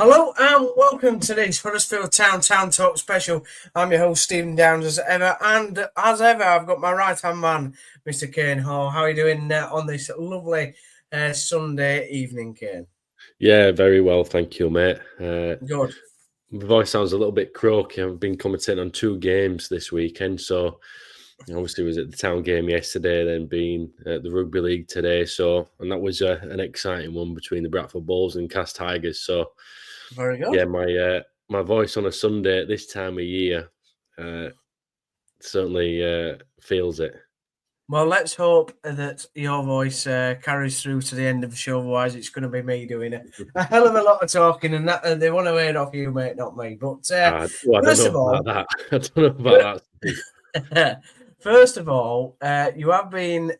Hello and welcome to this Huddersfield Town Talk special. I'm your host Stephen Downs as ever, and as ever I've got my right hand man, Mr. Kaine Hall. How are you doing on this lovely Sunday evening, Kaine? Yeah, very well, thank you, mate. Good. My voice sounds a little bit croaky. I've been commentating on 2 games this weekend, so obviously was at the Town game yesterday, then been at the Rugby League today. And that was an exciting one between the Bradford Bulls and Cast Tigers. So very good. Yeah, my voice on a Sunday at this time of year certainly feels it. Well, let's hope that your voice carries through to the end of the show. Otherwise, it's going to be me doing a hell of a lot of talking, and they want to hear it off you, mate, not me. But first of all, I don't know about that. First of all, you have been.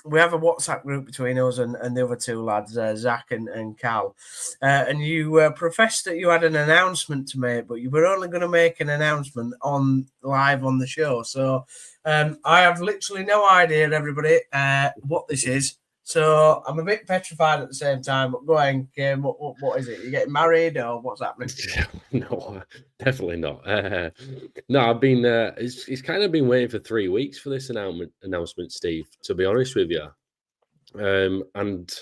We have a WhatsApp group between us and the other two lads, Zach and Cal, and you professed that you had an announcement to make, but you were only going to make an announcement live on the show. So I have literally no idea, everybody, what this is. So I'm a bit petrified at the same time. But go ahead, Kaine. What is it? You getting married or what's happening? No, definitely not. No, I've been. It's kind of been waiting for 3 weeks for this announcement, Steve. To be honest with you, and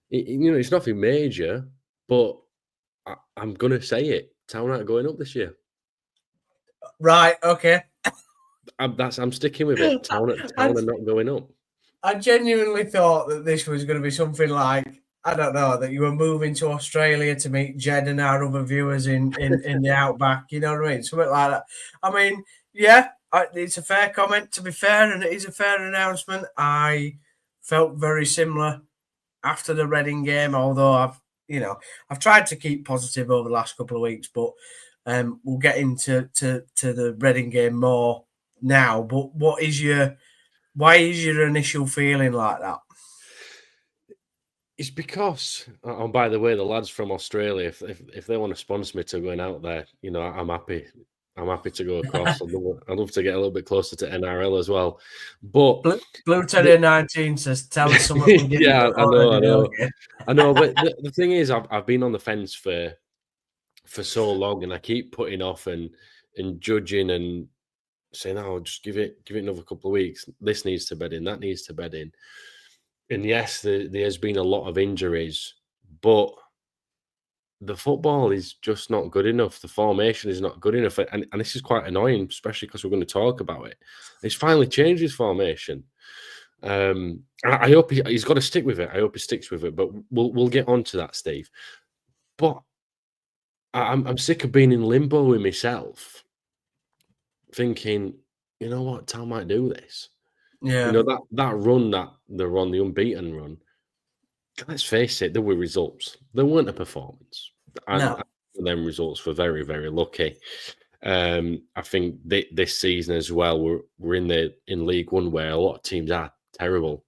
it's nothing major, but I'm gonna say it. Town aren't going up this year. Right. Okay. I'm sticking with it. Town are not going up. I genuinely thought that this was going to be something like, I don't know, that you were moving to Australia to meet Jed and our other viewers in the outback. You know what I mean? Something like that. I mean, yeah, it's a fair comment, to be fair, and it is a fair announcement. I felt very similar after the Reading game, although I've tried to keep positive over the last couple of weeks, but we'll get into the Reading game more now. But why is your initial feeling like that? It's because, by the way, the lads from Australia, if they want to sponsor me to going out there, I'm happy. I'm happy to go across. I'd love to get a little bit closer to NRL as well. But Blue Terrier 19 says, "Tell us something." Yeah, I know. But the thing is, I've been on the fence for so long, and I keep putting off and judging and saying, "Oh, just give it another couple of weeks. This needs to bed in. That needs to bed in." And yes, there has been a lot of injuries, but the football is just not good enough. The formation is not good enough. And this is quite annoying, especially because we're going to talk about it. He's finally changed his formation. I hope he's got to stick with it. I hope he sticks with it. But we'll get on to that, Steve. But I'm sick of being in limbo with myself, thinking, you know what, Town might do this. Yeah. That run that they're on, the unbeaten run, let's face it, there were results. There weren't a performance. And them results were very, very lucky. I think this season as well, we're in League One where a lot of teams are terrible.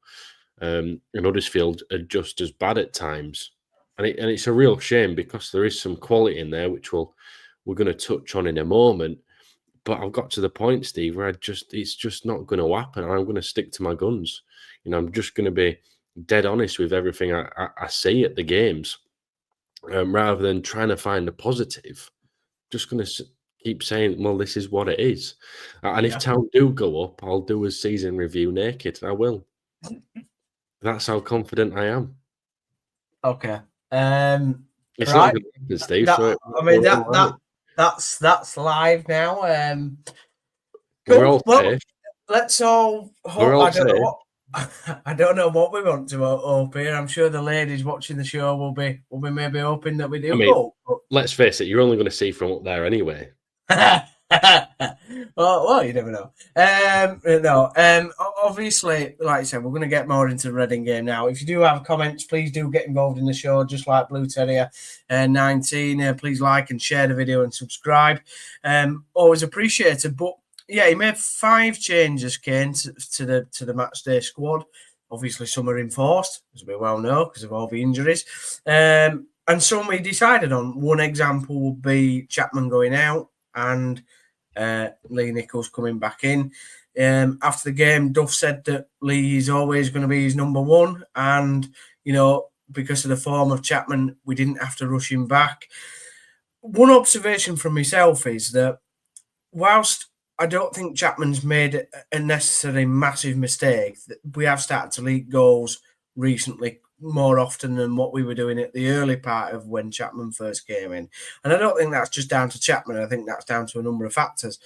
And Huddersfield are just as bad at times. And it's a real shame because there is some quality in there, which we're going to touch on in a moment. But I've got to the point, Steve, where it's just not going to happen. I'm going to stick to my guns. I'm just going to be dead honest with everything I see at the games, rather than trying to find the positive. Just going to keep saying, well, this is what it is. And if Town do go up, I'll do a season review naked. I will. That's how confident I am. Okay. It's not going to happen, Steve. That's live now. We're all safe. Let's all hope. I don't know what we want to hope here. I'm sure the ladies watching the show will be maybe hoping that we do. I mean, let's face it, you're only going to see from up there anyway. Well, you never know. Obviously, like I said, we're going to get more into the Reading game now. If you do have comments, please do get involved in the show, just like Blue Terrier 19. Please like and share the video and subscribe. Always appreciated. But yeah, he made 5 changes, Kaine, to the match day squad. Obviously, some are enforced, as we well know, because of all the injuries. And some we decided on. One example would be Chapman going out and Lee Nichols coming back in. After the game, Duff said that Lee is always going to be his number one, and because of the form of Chapman, we didn't have to rush him back. One observation from myself is that whilst I don't think Chapman's made a necessary massive mistake, we have started to leak goals recently more often than what we were doing at the early part of when Chapman first came in. And I don't think that's just down to Chapman. I think that's down to a number of factors.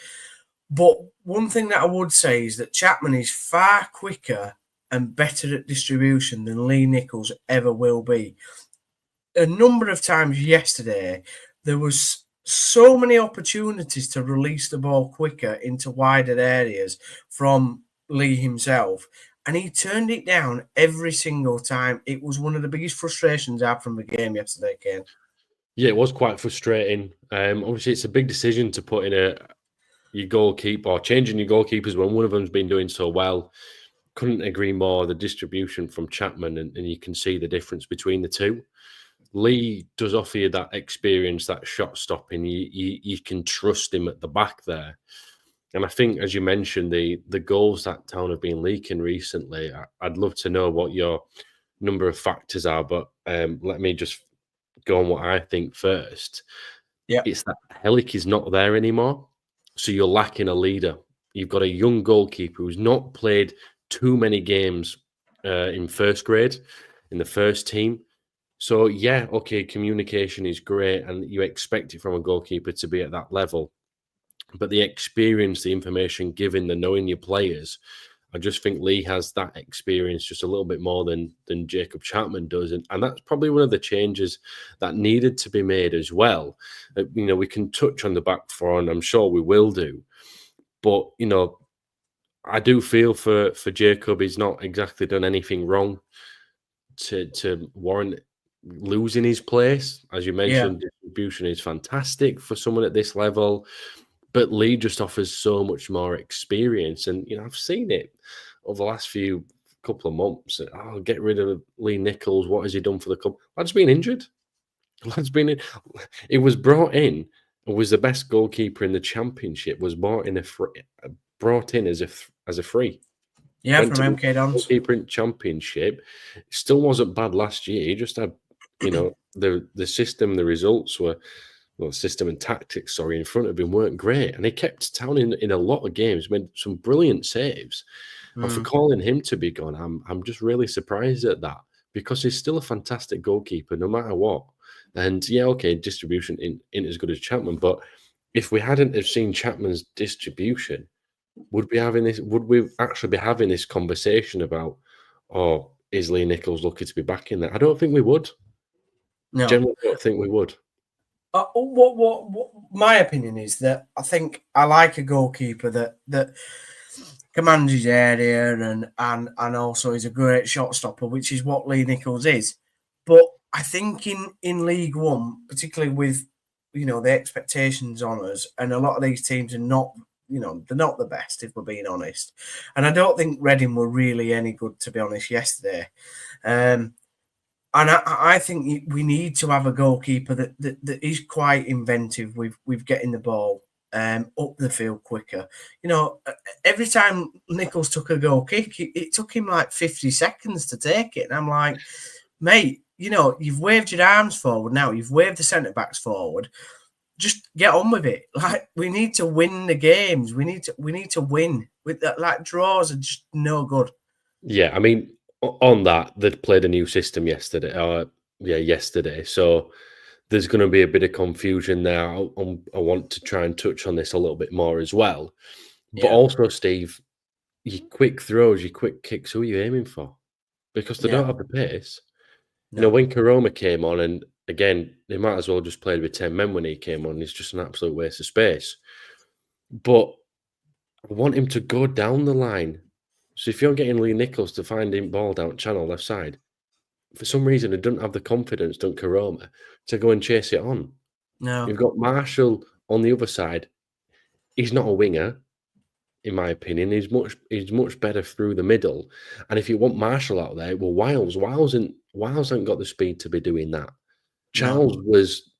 But one thing that I would say is that Chapman is far quicker and better at distribution than Lee Nichols ever will be. A number of times yesterday, there was so many opportunities to release the ball quicker into wider areas from Lee himself, and he turned it down every single time. It was one of the biggest frustrations I had from the game yesterday, Kaine. Yeah, it was quite frustrating. Obviously, it's a big decision to put in your goalkeeper or changing your goalkeepers when one of them's been doing so well. Couldn't agree more. The distribution from Chapman, and you can see the difference between the two. Lee does offer you that experience, that shot stopping. You can trust him at the back there. And I think, as you mentioned, the goals that Town have been leaking recently, I'd love to know what your number of factors are, but let me just go on what I think first. Yeah, it's that Helic is not there anymore, so you're lacking a leader. You've got a young goalkeeper who's not played too many games in first grade, in the first team. So, yeah, okay, communication is great, and you expect it from a goalkeeper to be at that level. But the experience, the information given, the knowing your players, I just think Lee has that experience just a little bit more than Jacob Chapman does. And that's probably one of the changes that needed to be made as well. We can touch on the back four, and I'm sure we will do. But, I do feel for Jacob, he's not exactly done anything wrong to warrant losing his place. As you mentioned, distribution is fantastic for someone at this level. But Lee just offers so much more experience. And, I've seen it over the last couple of months. Oh, get rid of Lee Nichols. What has he done for the club? Lad's been injured. It was brought in and was the best goalkeeper in the championship, was brought in as a free. Yeah, from MK Dons. Goalkeeper in championship. Still wasn't bad last year. He just had, the system, the results were, system and tactics, in front of him weren't great. And he kept Town in a lot of games, made some brilliant saves. And for calling him to be gone, I'm just really surprised at that, because he's still a fantastic goalkeeper no matter what. And yeah, okay, distribution ain't as good as Chapman, but if we hadn't have seen Chapman's distribution, would we actually be having this conversation about, is Lee Nichols lucky to be back in there? I don't think we would. No, generally don't think we would. What my opinion is that I think I like a goalkeeper that commands his area and also is a great shot stopper, which is what Lee Nichols is. But I think in League One, particularly with the expectations on us, and a lot of these teams are not, they're not the best, if we're being honest. And I don't think Reading were really any good, to be honest, yesterday. And I think we need to have a goalkeeper that is quite inventive with getting the ball up the field quicker. Every time Nichols took a goal kick, it took him like 50 seconds to take it. And I'm like, mate, you've waved your arms forward now. You've waved the centre-backs forward. Just get on with it. Like, we need to win the games. We need to win. With that, like, draws are just no good. Yeah, I mean, on that, they'd played a new system yesterday. Yesterday. So there's going to be a bit of confusion there. I want to try and touch on this a little bit more as well. But also, Steve, your quick throws, your quick kicks, who are you aiming for? Because they don't have the pace. No. When Karoma came on, and again, they might as well just played with 10 men when he came on. It's just an absolute waste of space. But I want him to go down the line. So if you're getting Lee Nichols to find him ball down channel left side, for some reason he doesn't have the confidence, don't Karoma, to go and chase it on. No. You've got Marshall on the other side. He's not a winger, in my opinion. He's much better through the middle. And if you want Marshall out there, well, Wiles hasn't got the speed to be doing that. Charles was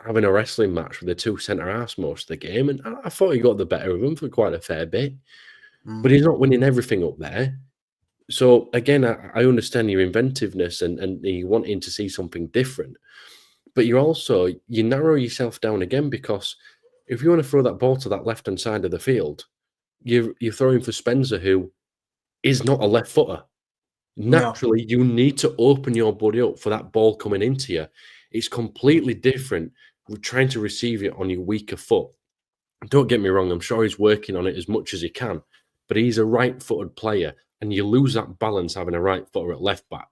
having a wrestling match with the two centre-halves most of the game, and I thought he got the better of him for quite a fair bit. But he's not winning everything up there. So again, I understand your inventiveness and you wanting to see something different, but you narrow yourself down again, because if you want to throw that ball to that left hand side of the field, you're throwing for Spencer, who is not a left footer. No. Naturally, you need to open your body up for that ball coming into you. It's completely different with trying to receive it on your weaker foot. Don't get me wrong, I'm sure he's working on it as much as he can, but he's a right-footed player, and you lose that balance having a right footer at left back.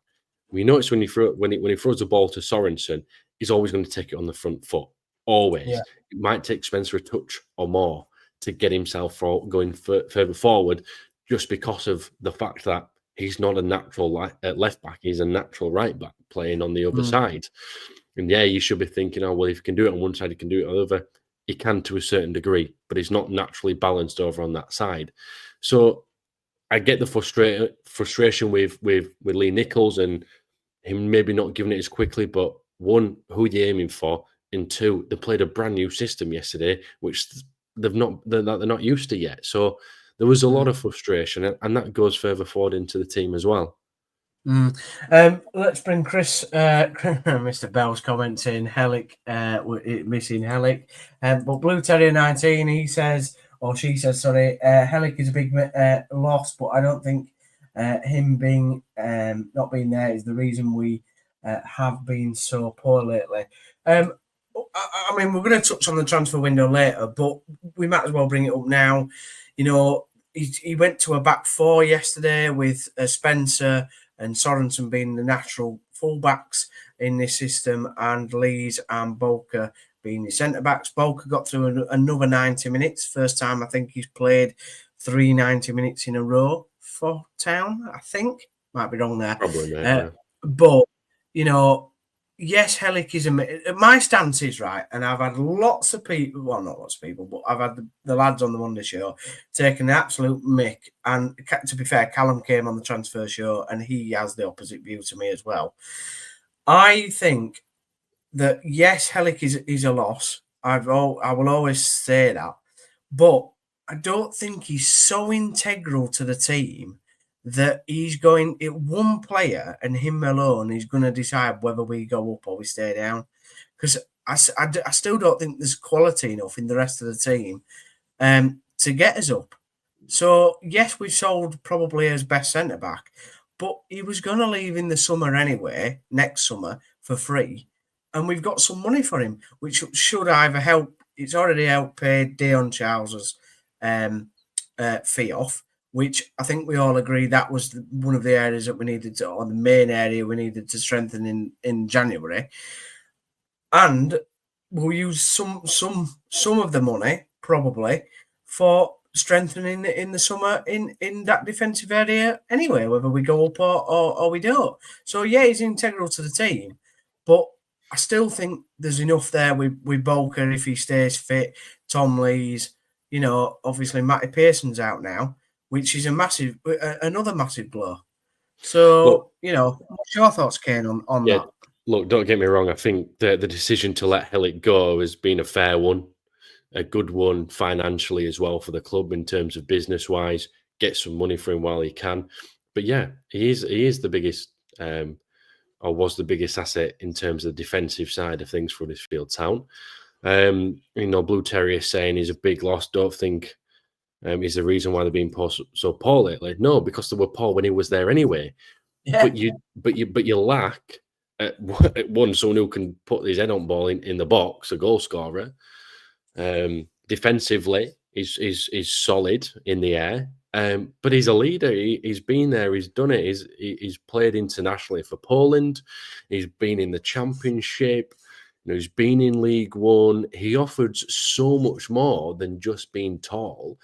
We notice when he throws the ball to Sorensen, he's always going to take it on the front foot. Always. Yeah. It might take Spencer a touch or more to get himself going further forward, just because of the fact that he's not a natural left back. He's a natural right back playing on the other side. And yeah, you should be thinking, oh, well, if he can do it on one side, he can do it on the other. He can to a certain degree, but he's not naturally balanced over on that side. So I get the frustration with Lee Nichols and him maybe not giving it as quickly. But one, who are you aiming for? And two, they played a brand new system yesterday, which they're not used to yet. So there was a lot of frustration, and that goes further forward into the team as well. Let's bring Chris, Mr. Bell's comments in. Hellick, missing Hellick. But Blue Terrier 19, he says, or she says, sorry, Hellick is a big loss, but I don't think him being not being there is the reason we have been so poor lately. I mean, we're going to touch on the transfer window later, but we might as well bring it up now. You know, he went to a back four yesterday with Spencer and Sorensen being the natural fullbacks in this system, and Lees and Bolker being the centre-backs. Bolker got through another 90 minutes. First time I think he's played 3 90 minutes in a row for Town, I think. Might be wrong there. Probably, mate, yeah. But, you know, yes, Hellick is my stance is right, and I've had lots of people, well, not lots of people, but I've had the lads on the Monday show taking the absolute mick. And to be fair, Callum came on the transfer show, and he has the opposite view to me as well. I think that yes, Hellick is a loss. I will always say that, but I don't think he's so integral to the team that he's going, one player and him alone is going to decide whether we go up or we stay down. Because I still don't think there's quality enough in the rest of the team to get us up. So, yes, we've sold probably his best centre-back, but he was going to leave in the summer anyway, next summer, for free. And we've got some money for him, which should either help. It's already helped pay Dion Charles's fee off, which I think we all agree that was one of the areas that we needed to, or the main area we needed to strengthen in January. And we'll use some of the money probably for strengthening in the summer in that defensive area anyway, whether we go up or we don't. So yeah, he's integral to the team, but I still think there's enough there with Bolker if he stays fit, Tom Lees, you know, obviously Matty Pearson's out now, which is another massive blow. So, look, you know, what's your thoughts, Kaine, on that? Look, don't get me wrong. I think the decision to let Hellick go has been a fair one, a good one financially as well for the club in terms of business-wise. Get some money for him while he can. But yeah, he is the biggest, or was the biggest asset in terms of the defensive side of things for Huddersfield Town. You know, Blue Terrier saying he's a big loss. Don't think is the reason why they're being so poor lately. No, because they were poor when he was there anyway. Yeah. But you lack at one someone who can put his head on ball in the box, a goal scorer. Defensively, is solid in the air. But he's a leader. He's been there. He's done it. He's played internationally for Poland. He's been in the Championship. You know, he's been in League One. He offered so much more than just being tall.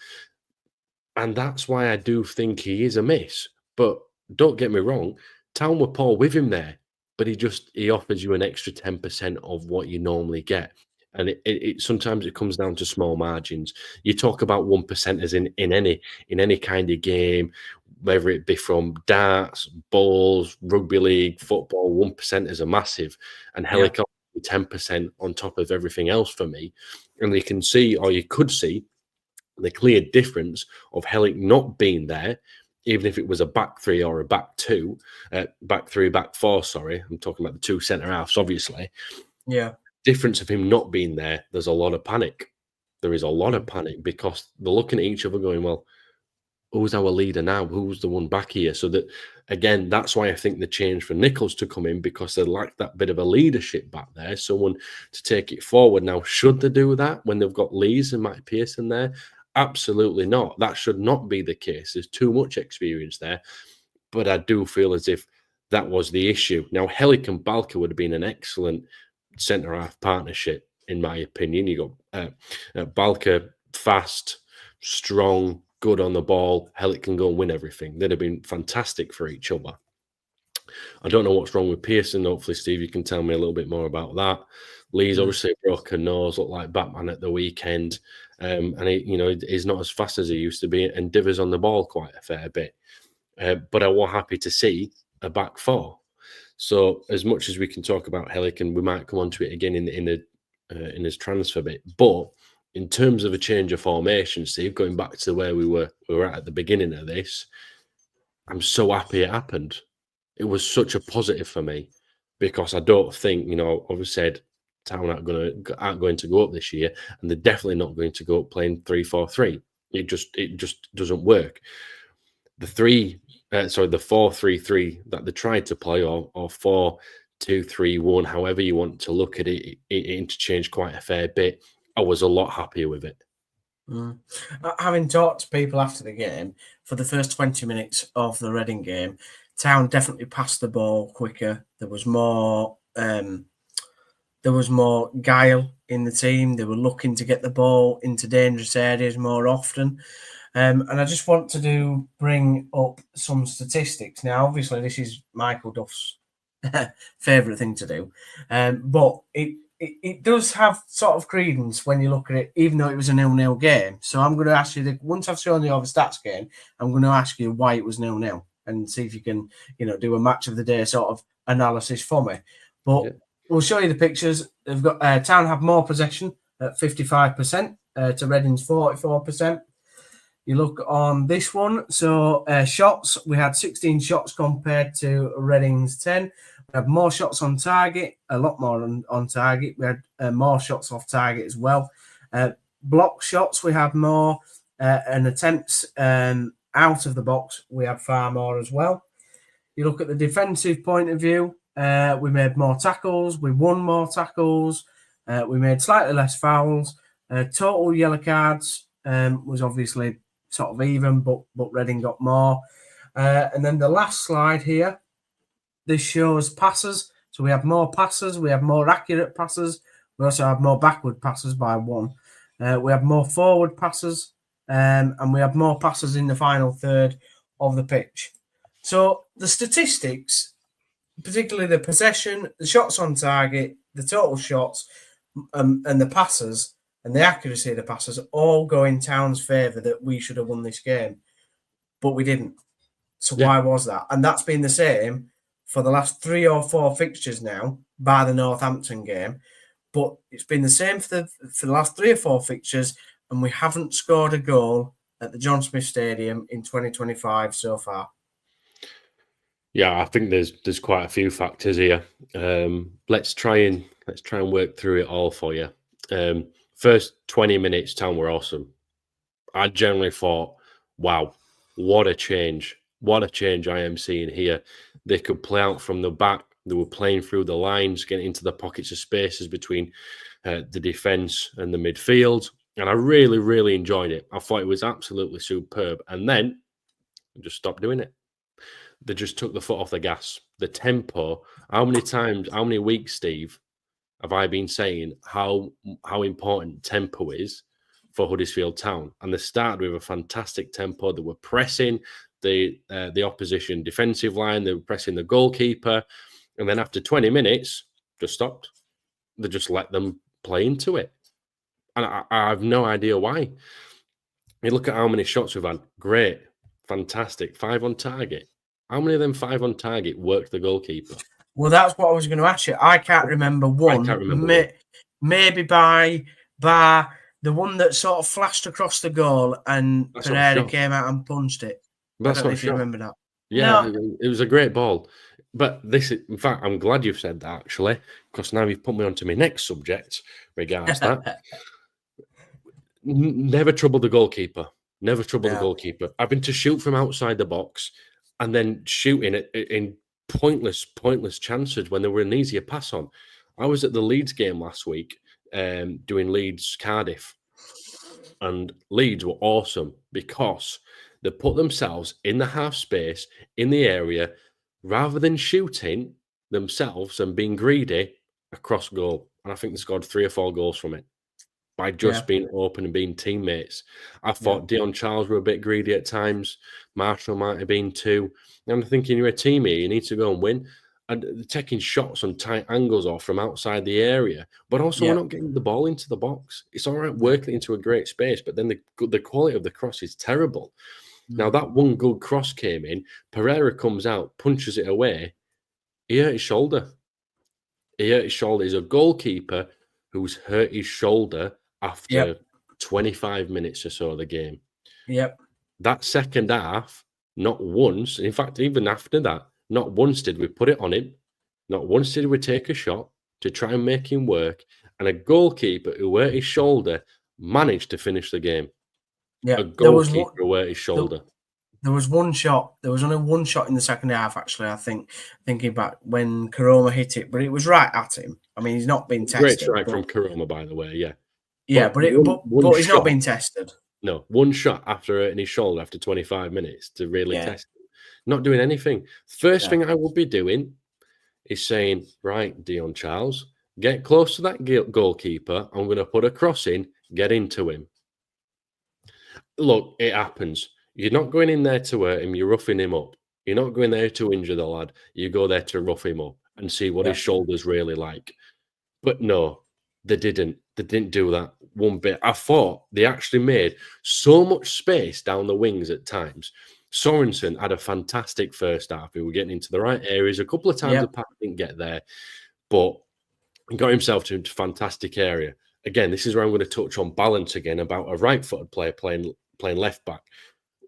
And that's why I do think he is a miss. But don't get me wrong, Town were poor with him there. But he offers you an extra 10% of what you normally get. And it sometimes it comes down to small margins. You talk about 1%ers in any kind of game, whether it be from darts, balls, rugby league, football. 1%ers are massive, and Helicopter 10% on top of everything else for me. And you can see, or you could see, the clear difference of Hellick not being there even if it was a back three or a back two, back three, back four, sorry. I'm talking about the two centre halves, obviously. Yeah. Difference of him not being there, there's a lot of panic. There is a lot of panic because they're looking at each other going, well, who's our leader now? Who's the one back here? So that, again, that's why I think the change for Nichols to come in, because they lack that bit of a leadership back there, someone to take it forward. Now, should they do that when they've got Lees and Mike Pearson there? Absolutely not. That should not be the case. There's too much experience there. But I do feel as if that was the issue. Now, Helik and Balker would have been an excellent centre-half partnership, in my opinion. You got Balker, fast, strong, good on the ball. Helik can go and win everything. They'd have been fantastic for each other. I don't know what's wrong with Pearson. Hopefully, Steve, you can tell me a little bit more about that. Lee's obviously broke her nose, looked like Batman at the weekend. And he's not as fast as he used to be, and divers on the ball quite a fair bit. But I was happy to see a back four. So as much as we can talk about Helik, and we might come on to it again in his transfer bit, but in terms of a change of formation, Steve, going back to where we were at the beginning of this, I'm so happy it happened. It was such a positive for me, because I don't think, I've said Town aren't going to go up this year, and they're definitely not going to go up playing 3-4-3. It just doesn't work. The 4-3-3 that they tried to play, or 4-2-3-1, however you want to look at it, it interchanged quite a fair bit. I was a lot happier with it. Having talked to people after the game, for the first 20 minutes of the Reading game, Town definitely passed the ball quicker. There was more guile in the team. They were looking to get the ball into dangerous areas more often. And I just want to bring up some statistics. Now, obviously, this is Michael Duff's favourite thing to do. But it does have sort of credence when you look at it, even though it was a 0-0 game. So I'm going to ask you, once I've shown you all the stats game, I'm going to ask you why it was 0-0 and see if you can, do a match of the day sort of analysis for me. But we'll show you the pictures. They've got Town have more possession at 55% to Reading's 44%. You look on this one, so shots, we had 16 shots compared to Reading's 10. We had more shots on target, a lot more on target. We had more shots off target as well. Block shots, we had more, and attempts out of the box, we had far more as well. You look at the defensive point of view, we made more tackles, we won more tackles, we made slightly less fouls. Total yellow cards was obviously sort of even, but Reading got more. And then the last slide here, this shows passes. So we have more passes, we have more accurate passes. We also have more backward passes by one. We have more forward passes, and we have more passes in the final third of the pitch. So the statistics, particularly the possession, the shots on target, the total shots, and the passes, and the accuracy of the passes all go in Town's favour, that we should have won this game. But we didn't. So why was that? And that's been the same for the last 3 or 4 fixtures now, by the Northampton game. But it's been the same for the last 3 or 4 fixtures, and we haven't scored a goal at the John Smith Stadium in 2025 so far. Yeah, I think there's quite a few factors here. Let's try and work through it all for you. First 20 minutes, Town were awesome. I generally thought, wow, what a change. What a change I am seeing here. They could play out from the back. They were playing through the lines, getting into the pockets of spaces between the defence and the midfield. And I really, really enjoyed it. I thought it was absolutely superb. And then they just stopped doing it. They just took the foot off the gas. The tempo, how many weeks, Steve, have I been saying how important tempo is for Huddersfield Town? And they started with a fantastic tempo. They were pressing the opposition defensive line. They were pressing the goalkeeper. And then after 20 minutes, just stopped. They just let them play into it. And I have no idea why. You look at how many shots we've had. Great. Fantastic. 5 on target. How many of them 5 on target worked the goalkeeper? Well, that's what I was going to ask you. I can't remember one. Maybe by the one that sort of flashed across the goal and Pereira came out and punched it. I That's don't know not a if you shot. remember that. Yeah, No. it was a great ball. But this is, in fact, I'm glad you've said that actually, because now you've put me onto my next subject regards that. Never trouble the goalkeeper. Never trouble the No. goalkeeper. Having to shoot from outside the box and then shooting it in pointless chances when there were an easier pass on. I was at the Leeds game last week, doing Leeds Cardiff, and Leeds were awesome because they put themselves in the half space in the area rather than shooting themselves and being greedy across goal. And I think they scored 3 or 4 goals from it by Yeah. just being open and being teammates. I Yeah. thought Dion Charles were a bit greedy at times. Marshall might have been too. And I'm thinking, you're a team here, you need to go and win. And taking shots on tight angles off from outside the area, but also we're Yeah. not getting the ball into the box. It's all right Mm. working into a great space, but then the quality of the cross is terrible. Now Mm. that one good cross came in, Pereira comes out, punches it away. He hurt his shoulder. He hurt his shoulder. He's a goalkeeper who's hurt his shoulder after Yep. 25 minutes or so of the game. Yep. That second half, not once, in fact, even after that, not once did we put it on him. Not once did we take a shot to try and make him work. And a goalkeeper who hurt his shoulder managed to finish the game. Yeah. A goalkeeper who hurt his shoulder. There was one shot. There was only one shot in the second half, actually, I think, thinking back when Karoma hit it, but it was right at him. I mean, he's not been tested. Great strike from Karoma, by the way, yeah. Yeah, but he's not been tested. No, one shot after hurting his shoulder after 25 minutes to really test him. Not doing anything. First thing I would be doing is saying, right, Dion Charles, get close to that goalkeeper. I'm going to put a cross in, get into him. Look, it happens. You're not going in there to hurt him, you're roughing him up. You're not going there to injure the lad. You go there to rough him up and see what his shoulder's really like. But no, they didn't. They didn't do that one bit. I thought they actually made so much space down the wings at times. Sorensen had a fantastic first half. He was getting into the right areas. A couple of times the pass didn't get there, but he got himself to a fantastic area. Again, this is where I'm going to touch on balance again about a right-footed player playing left back.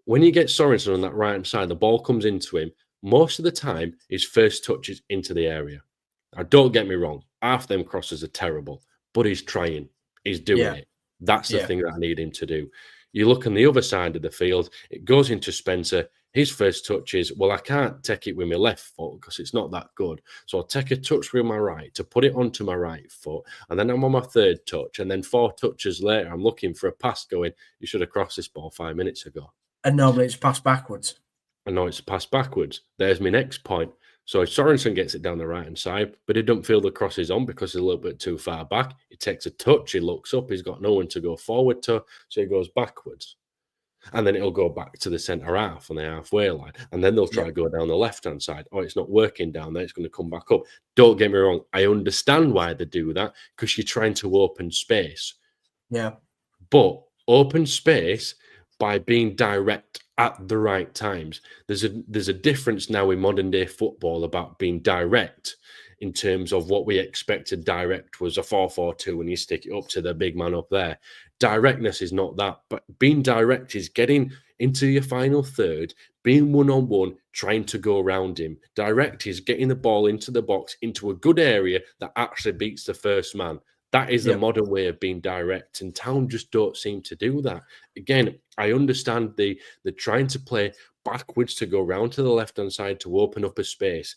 When you get Sorensen on that right-hand side, the ball comes into him. Most of the time, his first touch is into the area. Now, don't get me wrong. Half them crosses are terrible, but he's trying. He's doing it. That's the thing that I need him to do. You look on the other side of the field, it goes into Spencer. His first touch is, well, I can't take it with my left foot because it's not that good. So I'll take a touch with my right to put it onto my right foot. And then I'm on my third touch. And then 4 touches later, I'm looking for a pass going, you should have crossed this ball 5 minutes ago. And normally it's passed backwards. I know it's passed backwards. There's my next point. So Sorensen gets it down the right-hand side, but he don't feel the cross is on because he's a little bit too far back. He takes a touch, he looks up, he's got no one to go forward to, so he goes backwards. And then it'll go back to the centre half on the halfway line. And then they'll try to go down the left-hand side. Oh, it's not working down there, it's going to come back up. Don't get me wrong, I understand why they do that, because you're trying to open space. Yeah. But open space by being direct at the right times. There's a difference now in modern day football about being direct in terms of what we expected direct was a 4-4-2 and you stick it up to the big man up there. Directness is not that, but being direct is getting into your final third, being one-on-one, trying to go around him. Direct is getting the ball into the box, into a good area that actually beats the first man. That is the modern way of being direct, and Town just don't seem to do that. Again, I understand they're trying to play backwards to go round to the left-hand side to open up a space,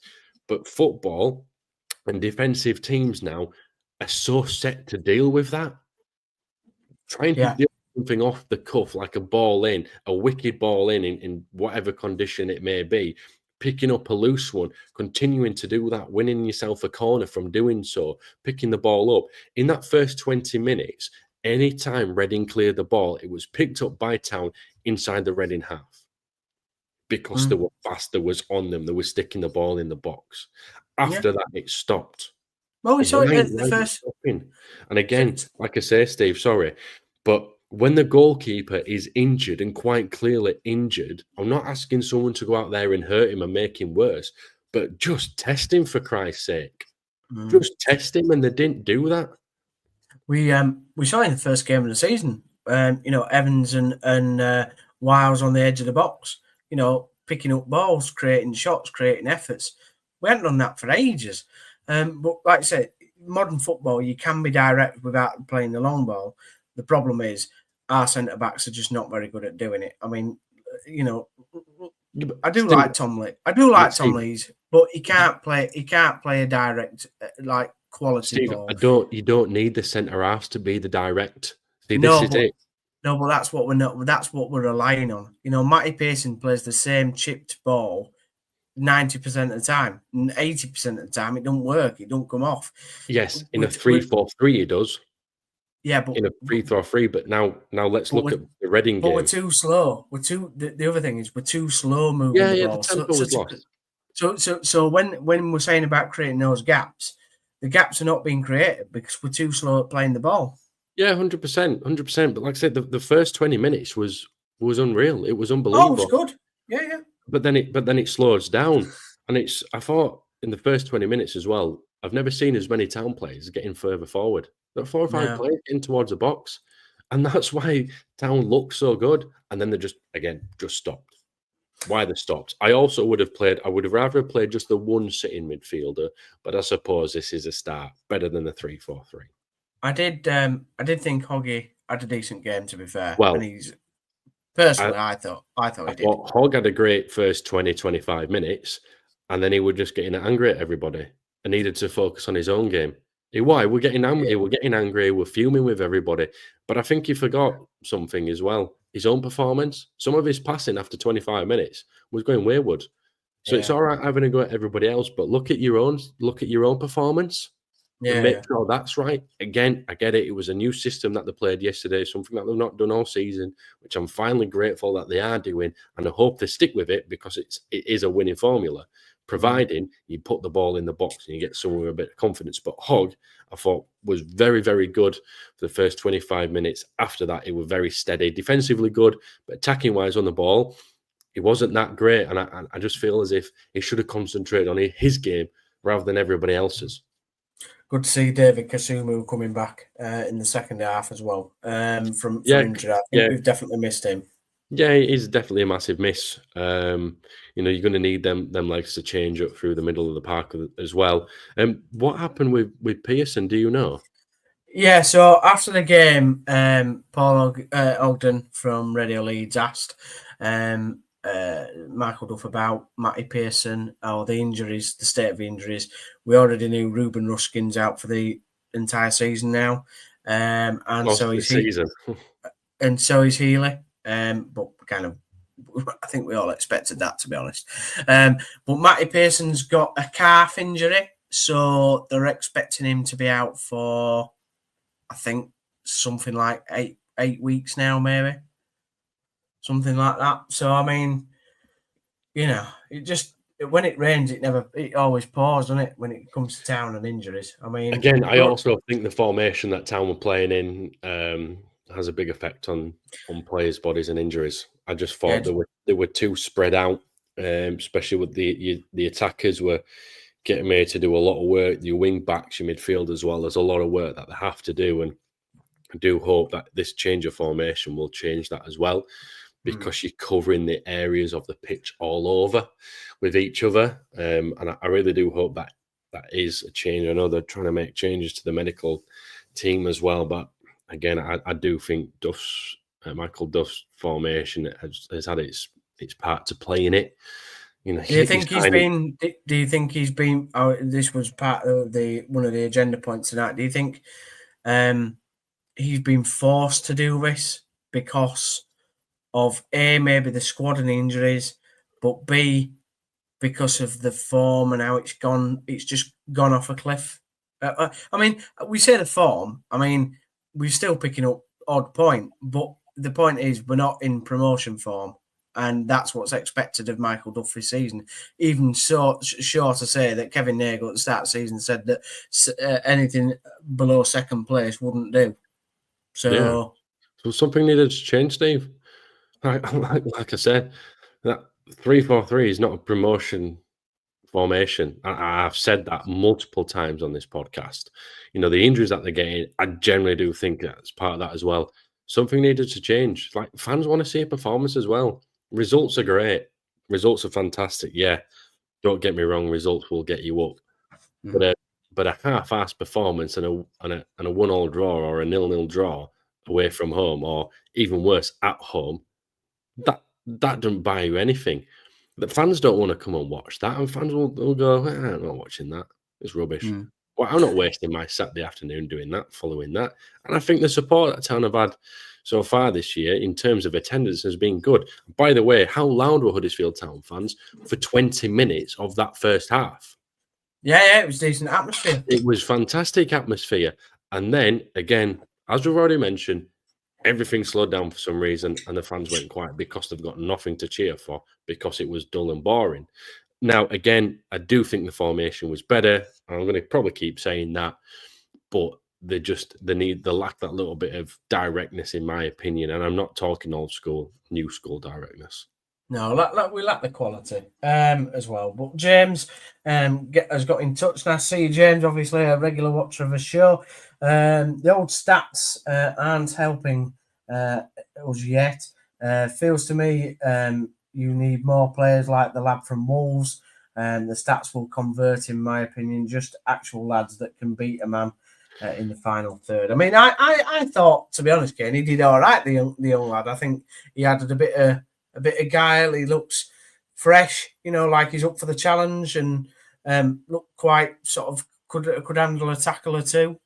but football and defensive teams now are so set to deal with that. Trying to do something off the cuff, like a ball in, a wicked ball in whatever condition it may be, picking up a loose one, continuing to do that, winning yourself a corner from doing so, picking the ball up. In that first 20 minutes, any time Reading cleared the ball, it was picked up by Town inside the Reading half because they were fast, they was on them, they were sticking the ball in the box. After that, it stopped. Well, we saw it at the first. And again, like I say, Steve, sorry, but when the goalkeeper is injured and quite clearly injured, I'm not asking someone to go out there and hurt him and make him worse, but just test him for Christ's sake. Just test him, and they didn't do that. We saw in the first game of the season, Evans and Wiles on the edge of the box. picking up balls, creating shots, creating efforts. We hadn't done that for ages. But like I said, modern football, you can be direct without playing the long ball. The problem is our centre backs are just not very good at doing it. I mean, I do like Tom Lee. I do like Tom Lees, but he can't play. He can't play a direct like quality ball. You don't need the centre halves to be the direct. See, no, this is it. No, but that's what we're not. That's what we're relying on. Matty Pearson plays the same chipped ball 90% of the time, and 80% of the time it don't work. It don't come off. Yes, in a 3-4-3 it does. Yeah, but in a 3-4-3. But now let's look at the Reading game. But we're too slow. The other thing is we're too slow moving the ball. The tempo was lost. So when we're saying about creating those gaps, the gaps are not being created because we're too slow at playing the ball. Yeah, 100%. But like I said, the first 20 minutes was unreal. It was unbelievable. Oh, it was good. Yeah. But then it slows down, and I thought in the first 20 minutes as well. I've never seen as many Town players getting further forward. There are 4 or 5 players getting towards the box, and that's why Town looks so good. And then they just stopped. Why they stopped? I would have rather played just the one sitting midfielder, but I suppose this is a start better than the 3-4-3. I did think Hoggy had a decent game, to be fair. Well, and he's personally, I thought he did. Hogg had a great first 20-25 minutes, and then he was just getting angry at everybody and needed to focus on his own game. We're getting angry, we're fuming with everybody. But I think he forgot something as well. His own performance. Some of his passing after 25 minutes was going wayward. So it's all right having a go at everybody else, but look at your own performance. And make sure that's right. Again, I get it. It was a new system that they played yesterday, something that they've not done all season, which I'm finally grateful that they are doing, and I hope they stick with it because it is a winning formula, providing you put the ball in the box and you get someone with a bit of confidence. But Hogg, I thought, was very, very good for the first 25 minutes. After that, it was very steady, defensively good, but attacking-wise on the ball, it wasn't that great, and I just feel as if he should have concentrated on his game rather than everybody else's. Good to see David Kasumu coming back in the second half as well from injury. I think we've definitely missed him. Yeah, it is definitely a massive miss. You're going to need them legs to change up through the middle of the park as well. What happened with Pearson? Do you know? Yeah, so after the game, Paul Ogden from Radio Leeds asked Michael Duff about Matty Pearson or the injuries, the state of the injuries. We already knew Ruben Ruskin's out for the entire season now, and so is and so is Healy. But kind of, I think we all expected that, to be honest. But Matty Pearson's got a calf injury, so they're expecting him to be out for, I think, something like eight weeks now, maybe. Something like that. So, I mean, it just, when it rains, it always pours, doesn't it, when it comes to Town and injuries? I mean, again, I also think the formation that Town were playing in has a big effect on players' bodies and injuries. I just thought they were too spread out, especially with the attackers were getting made to do a lot of work. Your wing backs, your midfield as well. There's a lot of work that they have to do, and I do hope that this change of formation will change that as well, because you're covering the areas of the pitch all over with each other. And I really do hope that is a change. I know they're trying to make changes to the medical team as well, but again, I do think Michael Duff's formation has had its part to play in it. Do you think he's been? Oh, this was part of one of the agenda points tonight. Do you think he's been forced to do this because of A, maybe the squad and the injuries, but B, because of the form and how it's just gone off a cliff? I mean, we say the form. I mean, we're still picking up odd point, but the point is we're not in promotion form, and that's what's expected of Michael Duff this season. Even so, sure to say that Kevin Nagle at the start of the season said that anything below second place wouldn't do. So something needed to change, Steve. Like I said, that 3-4-3 is not a promotion formation. I've said that multiple times on this podcast. The injuries that they're getting, I generally do think that's part of that as well. Something needed to change. Like, fans want to see a performance as well. Results are great, results are fantastic. Yeah, don't get me wrong, results will get you up. But a half-assed performance and a 1-1 draw or a 0-0 draw away from home, or even worse, at home, that doesn't buy you anything. The fans don't want to come and watch that, and fans will go, I'm not watching that. It's rubbish. Well, I'm not wasting my Saturday afternoon doing that, following that. And I think the support that Town have had so far this year in terms of attendance has been good. By the way, how loud were Huddersfield Town fans for 20 minutes of that first half? Yeah, it was decent atmosphere. It was fantastic atmosphere. And then, again, as we've already mentioned, everything slowed down for some reason, and the fans went quiet because they've got nothing to cheer for, because it was dull and boring. Now, again, I do think the formation was better. I'm going to probably keep saying that, but they lack that little bit of directness, in my opinion. And I'm not talking old school, new school directness. No, we lack the quality as well. But James has got in touch. Nice to see you, James. Obviously, a regular watcher of the show. The old stats aren't helping us yet. Feels to me you need more players like the lad from Wolves. The stats will convert, in my opinion, just actual lads that can beat a man in the final third. I mean, I thought, to be honest, Kaine, he did all right, the young lad. I think he added a bit of guile. He looks fresh, like he's up for the challenge, and looked quite sort of could handle a tackle or two.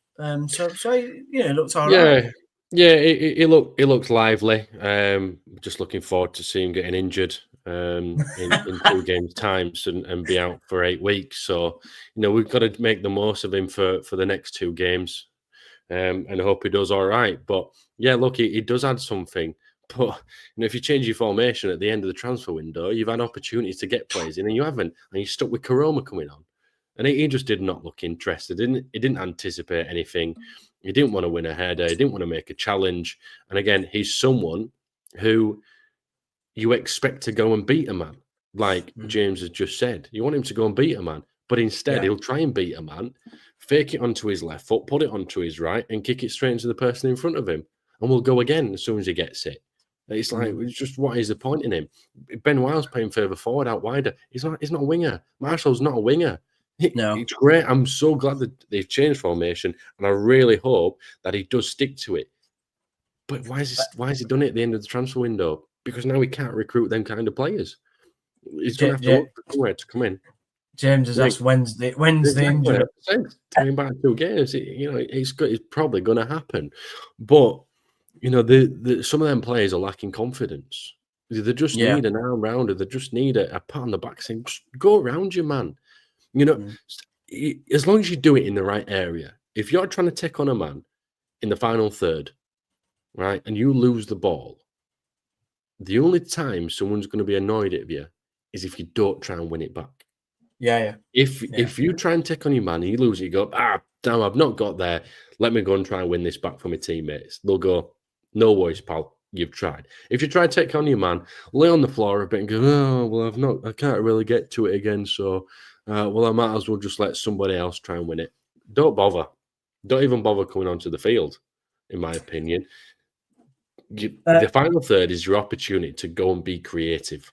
So it looks all right. Yeah, it looks lively. Just looking forward to see him getting injured in 2 games' time and be out for 8 weeks. So, we've got to make the most of him for the next 2 games, and I hope he does all right. But yeah, look, he does add something. But if you change your formation at the end of the transfer window, you've had opportunities to get players in, and you haven't, and you're stuck with Karoma coming on. And he just did not look interested. He didn't anticipate anything. He didn't want to win a header. He didn't want to make a challenge. And again, he's someone who you expect to go and beat a man, like James has just said. You want him to go and beat a man, but instead he'll try and beat a man, fake it onto his left foot, put it onto his right, and kick it straight into the person in front of him. And we'll go again as soon as he gets it. It's like, it's just, what is the point in him? Ben Wiles playing further forward, out wider. He's not a winger. Marshall's not a winger. No, it's great. I'm so glad that they've changed formation, and I really hope that he does stick to it. But why has he done it at the end of the transfer window? Because now he can't recruit them kind of players. He's going to have to look for somewhere to come in. James has asked when's the injury. Coming back 2 games, it's probably going to happen. But some of them players are lacking confidence. They just need an arm rounder. They just need a pat on the back saying, just go around you, man. As long as you do it in the right area. If you're trying to take on a man in the final third, right, and you lose the ball, the only time someone's going to be annoyed at you is if you don't try and win it back. Yeah. If you try and take on your man and you lose it, you go, damn, I've not got there. Let me go and try and win this back for my teammates. They'll go, no worries, pal. You've tried. If you try to take on your man, lay on the floor a bit and go, oh, well, I can't really get to it again. So, I might as well just let somebody else try and win it. Don't bother. Don't even bother coming onto the field, in my opinion. The final third is your opportunity to go and be creative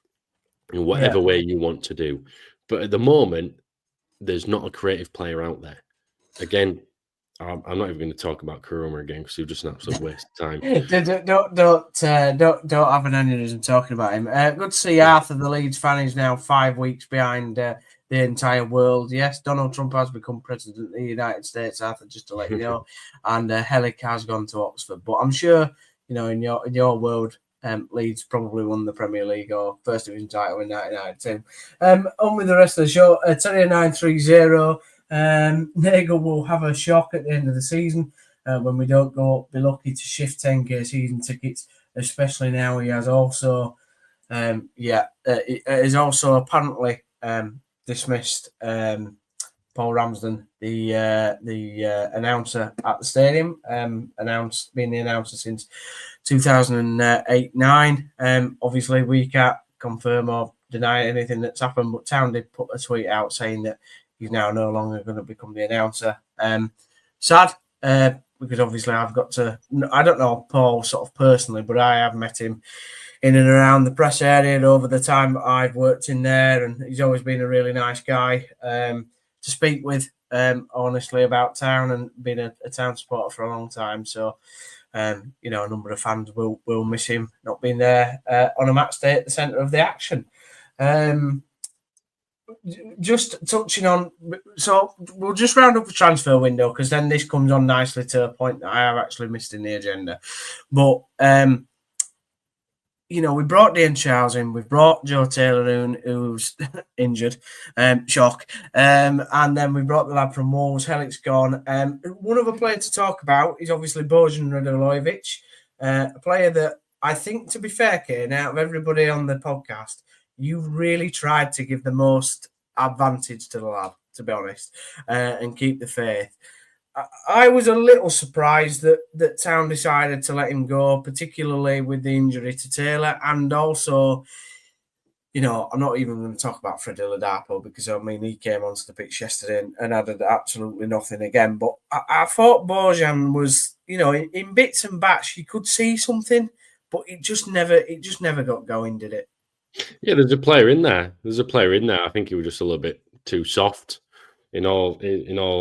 in whatever way you want to do. But at the moment, there's not a creative player out there. Again, I'm not even going to talk about Karoma again because he'll just an absolute waste of time. Don't have an aneurysm talking about him. Good to see Arthur, the Leeds fan, is now 5 weeks behind the entire world. Yes, Donald Trump has become president of the United States, Arthur, just to let you know. And Helic has gone to Oxford. But I'm sure, in your world, Leeds probably won the Premier League or First Division title in 1992. On with the rest of the show. Terrier 930. Nagel will have a shock at the end of the season when we don't be lucky to shift 10k season tickets, especially now he has also is also apparently dismissed Paul Ramsden, the announcer at the stadium, being the announcer since 2008-9. Obviously we can't confirm or deny anything that's happened, but Town did put a tweet out saying that he's now no longer going to become the announcer. Sad, because obviously I don't know Paul sort of personally, but I have met him in and around the press area over the time that I've worked in there, and he's always been a really nice guy to speak with, honestly, about Town, and been a Town supporter for a long time. So, you know, a number of fans will miss him not being there on a match day at the centre of the action. Just touching on, so we'll just round up the transfer window, because then this comes on nicely to a point that I have actually missed in the agenda. But you know, we brought Dean Charles in, we've brought Joe Taylor, who's injured, shock, and then we brought the lad from Wolves, Helik's gone. One other player to talk about is obviously Bojan Radulovic, a player that I think, to be fair, Kaine, out of everybody on the podcast, you really tried to give the most advantage to the lad, to be honest, and keep the faith. I was a little surprised that Town decided to let him go, particularly with the injury to Taylor. And also, you know, I'm not even going to talk about Freddie Ladapo, because, I mean, he came onto the pitch yesterday and added absolutely nothing again. But I thought Bojan was, you know, in bits and bats, you could see something, but it just never got going, did it? Yeah, there's a player in there. I think he was just a little bit too soft, in all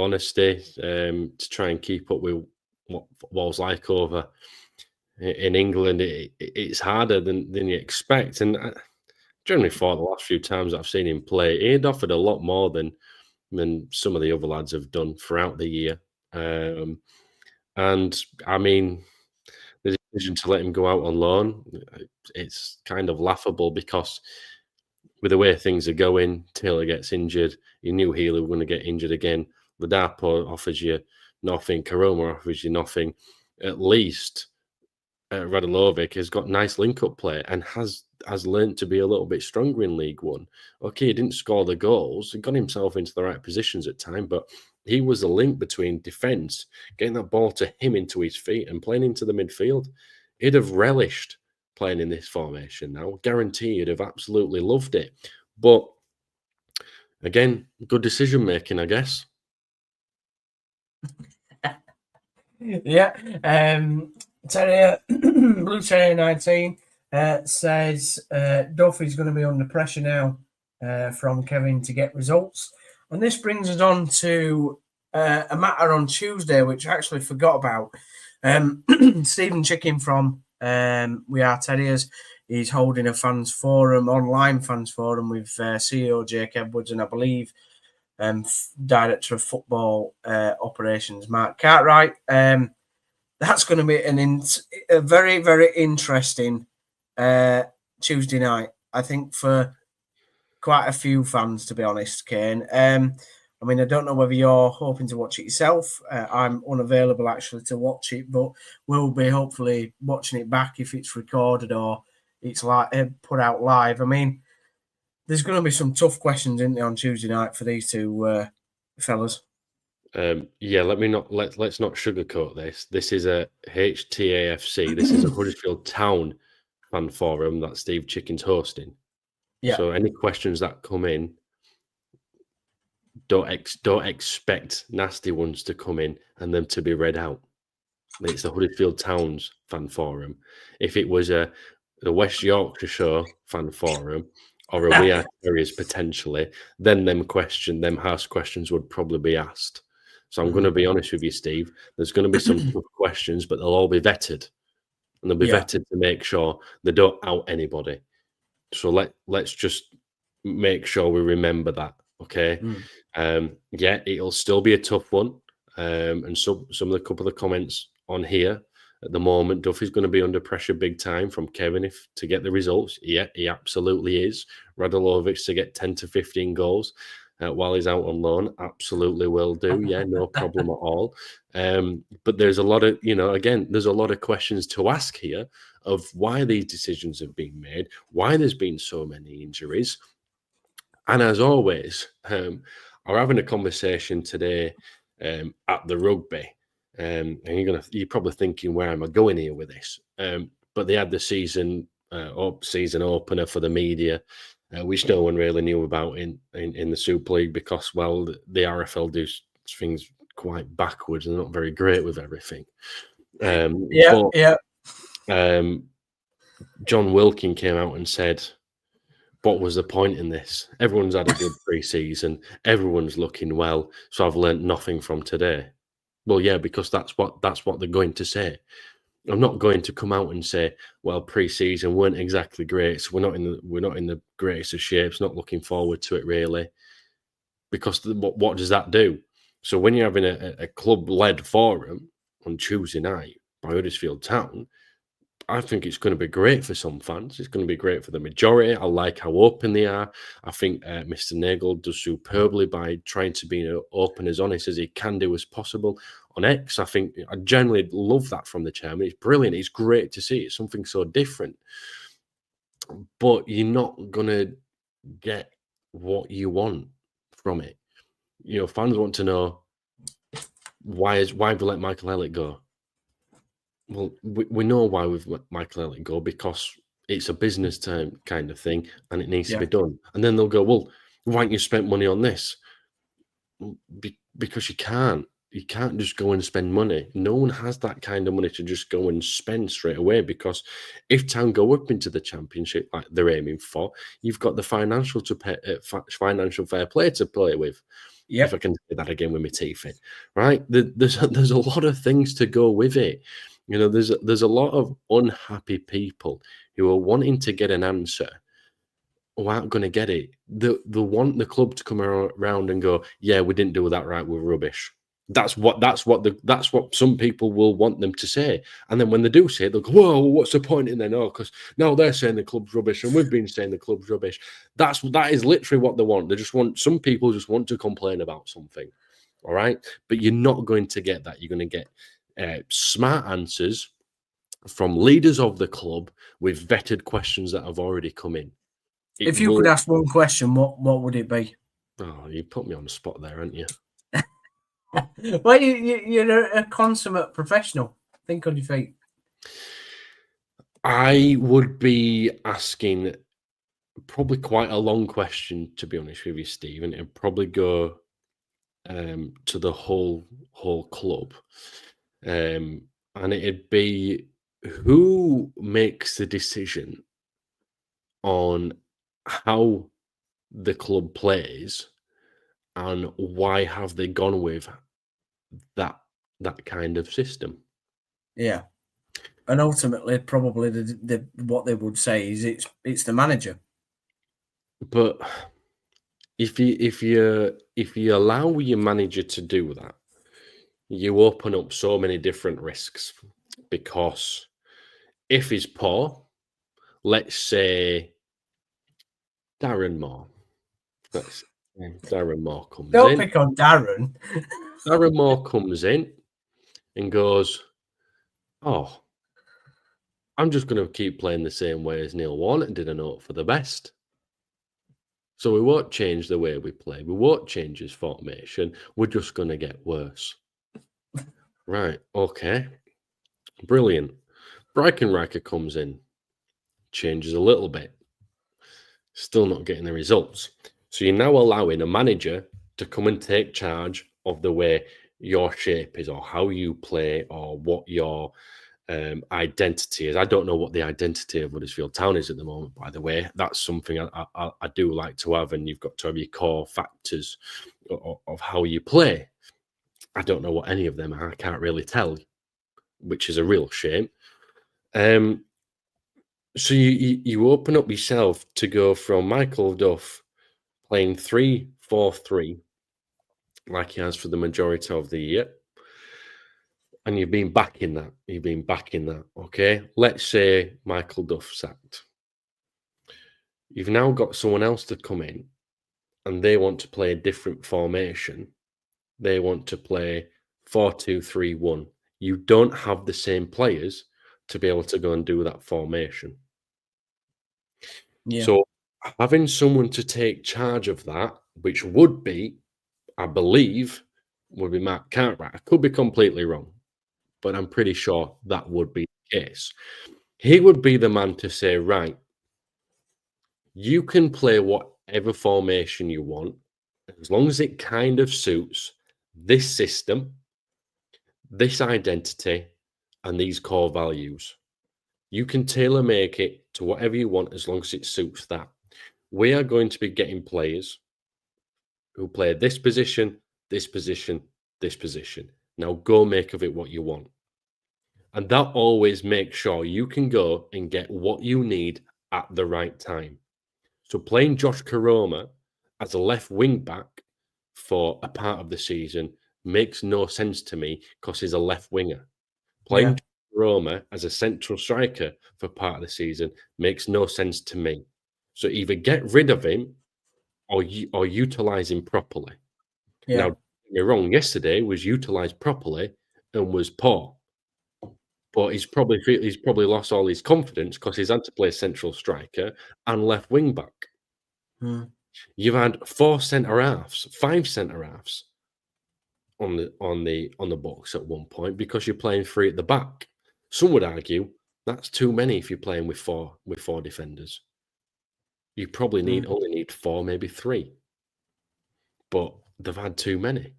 honesty, to try and keep up with what football's like over in England. It's harder than you expect. And I generally thought the last few times I've seen him play, he'd offered a lot more than some of the other lads have done throughout the year. And I mean, the decision to let him go out on loan, it's kind of laughable, because with the way things are going, Taylor gets injured. You knew Healy were going to get injured again. Ladapo offers you nothing. Karoma offers you nothing. At least Radulovic has got nice link-up play and has learned to be a little bit stronger in League One. Okay, he didn't score the goals. He got himself into the right positions at time, but he was a link between defence, getting that ball to him into his feet and playing into the midfield. He'd have relished playing in this formation now. Guarantee he'd have absolutely loved it. But again, good decision-making, I guess. Yeah. Terrier, Blue Terrier 19 says Duffy's going to be under pressure now from Kevin to get results. And this brings us on to a matter on Tuesday, which I actually forgot about. Stephen Chicken from We Are Terriers is holding a fans forum, online fans forum, with CEO Jake Edwards and I believe Director of Football Operations Mark Cartwright. That's going to be a very, very interesting Tuesday night, I think, for quite a few fans, to be honest, Kaine. I mean, I don't know whether you're hoping to watch it yourself. I'm unavailable, actually, to watch it, but we'll be hopefully watching it back if it's recorded or it's put out live. I mean, there's going to be some tough questions, isn't there, on Tuesday night for these two fellas. Yeah, let's not sugarcoat this. This is a HTAFC. This is a Huddersfield Town fan forum that Steve Chicken's hosting. Yeah. So any questions that come in, don't expect nasty ones to come in and them to be read out. It's the Huddersfield Town's fan forum. If it was the West Yorkshire Show fan forum, or a We Are Terriers potentially, then them harsh questions would probably be asked. So I'm going to be honest with you, Steve. There's going to be some tough questions, but they'll all be vetted, and they'll be vetted to make sure they don't out anybody. So let's just make sure we remember that, okay? Yeah, it'll still be a tough one, and some of the couple of comments on here at the moment, Duffy's going to be under pressure big time from Kevin to get the results. Yeah, he absolutely is. Radulovic to get 10 to 15 goals. While he's out on loan, absolutely will do. Yeah, no problem at all. But there's a lot of, there's a lot of questions to ask here of why these decisions have been made, why there's been so many injuries. And as always, I'm having a conversation today at the rugby. And you're probably thinking, where am I going here with this? But they had the season opener for the media, which no one really knew about in the Super League because, well, the RFL do things quite backwards and not very great with everything. John Wilkin came out and said, what was the point in this? Everyone's had a good pre-season. Everyone's looking well. So I've learnt nothing from today. Well, yeah, because that's what they're going to say. I'm not going to come out and say, well, pre-season weren't exactly great. So we're not in the greatest of shapes, not looking forward to it really. Because what does that do? So when you're having a club-led forum on Tuesday night by Huddersfield Town, I think it's going to be great for some fans. It's going to be great for the majority. I like how open they are. I think Mr. Nagel does superbly by trying to be open, as honest as he can do as possible on X. I think I generally love that from the chairman. It's brilliant. It's great to see. It's something so different. But you're not going to get what you want from it. You know, fans want to know why have we let Michael Elliott go? Well, we know why we've let Michael Elliott go, because it's a business term kind of thing and it needs to be done. And then they'll go, well, why haven't you spent money on this? Because you can't. You can't just go and spend money. No one has that kind of money to just go and spend straight away, because if Town go up into the Championship like they're aiming for, you've got the financial fair play to play with. If I can say that again with my teeth in, right? There's a lot of things to go with it. You know, there's a lot of unhappy people who are wanting to get an answer who aren't going to get it. They want the club to come around and go, yeah, we didn't do that right, we're rubbish. That's what some people will want them to say. And then when they do say it, they'll go, whoa, what's the point in there? No, because now they're saying the club's rubbish and we've been saying the club's rubbish. That is literally what they want. Some people just want to complain about something. All right. But you're not going to get that. You're going to get smart answers from leaders of the club with vetted questions that have already come in. If you could ask one question, what would it be? Oh, you put me on the spot there, aren't you? Well, you're a consummate professional. Think on your feet. I would be asking probably quite a long question, to be honest with you, Steve, and it'd probably go to the whole club. And it'd be, who makes the decision on how the club plays and why have they gone with that kind of system? Yeah. And ultimately, probably what they would say is it's the manager. But if you allow your manager to do that, you open up so many different risks. Because if he's poor, let's say Darren Moore. Darren Moore comes in. Don't pick on Darren. Darren Moore comes in and goes, oh, I'm just going to keep playing the same way as Neil Warnock did and hope for the best. So we won't change the way we play. We won't change his formation. We're just going to get worse. Right. Okay. Brilliant. Breikenriker comes in, changes a little bit. Still not getting the results. So you're now allowing a manager to come and take charge of the way your shape is, or how you play, or what your identity is. I don't know what the identity of Huddersfield Town is at the moment, by the way. That's something I do like to have, and you've got to have your core factors of how you play. I don't know what any of them are. I can't really tell, which is a real shame. So you open up yourself to go from Michael Duff playing 3-4-3 like he has for the majority of the year, and you've been backing that. Okay, let's say Michael Duff sacked. You've now got someone else to come in, and they want to play a different formation. They want to play 4-2-3-1. You don't have the same players to be able to go and do that formation. Yeah. So having someone to take charge of that, which would be, I believe, would be Mark Cartwright. I could be completely wrong, but I'm pretty sure that would be the case. He would be the man to say, right, you can play whatever formation you want, as long as it kind of suits this system, this identity, and these core values. You can tailor make it to whatever you want as long as it suits that. We are going to be getting players who play this position, this position, this position. Now go make of it what you want. And that always makes sure you can go and get what you need at the right time. So playing Josh Karoma as a left wing back for a part of the season makes no sense to me because he's a left winger. Playing Roma as a central striker for part of the season makes no sense to me. So either get rid of him or utilize him properly. Yeah. Now, don't get me wrong, yesterday was utilized properly and was poor. But he's probably lost all his confidence because he's had to play central striker and left wing back. You've had 4 centre halves, 5 centre halves on the box at one point because you're playing 3 at the back. Some would argue that's too many if you're playing with four defenders. You probably only need 4, maybe 3. But they've had too many.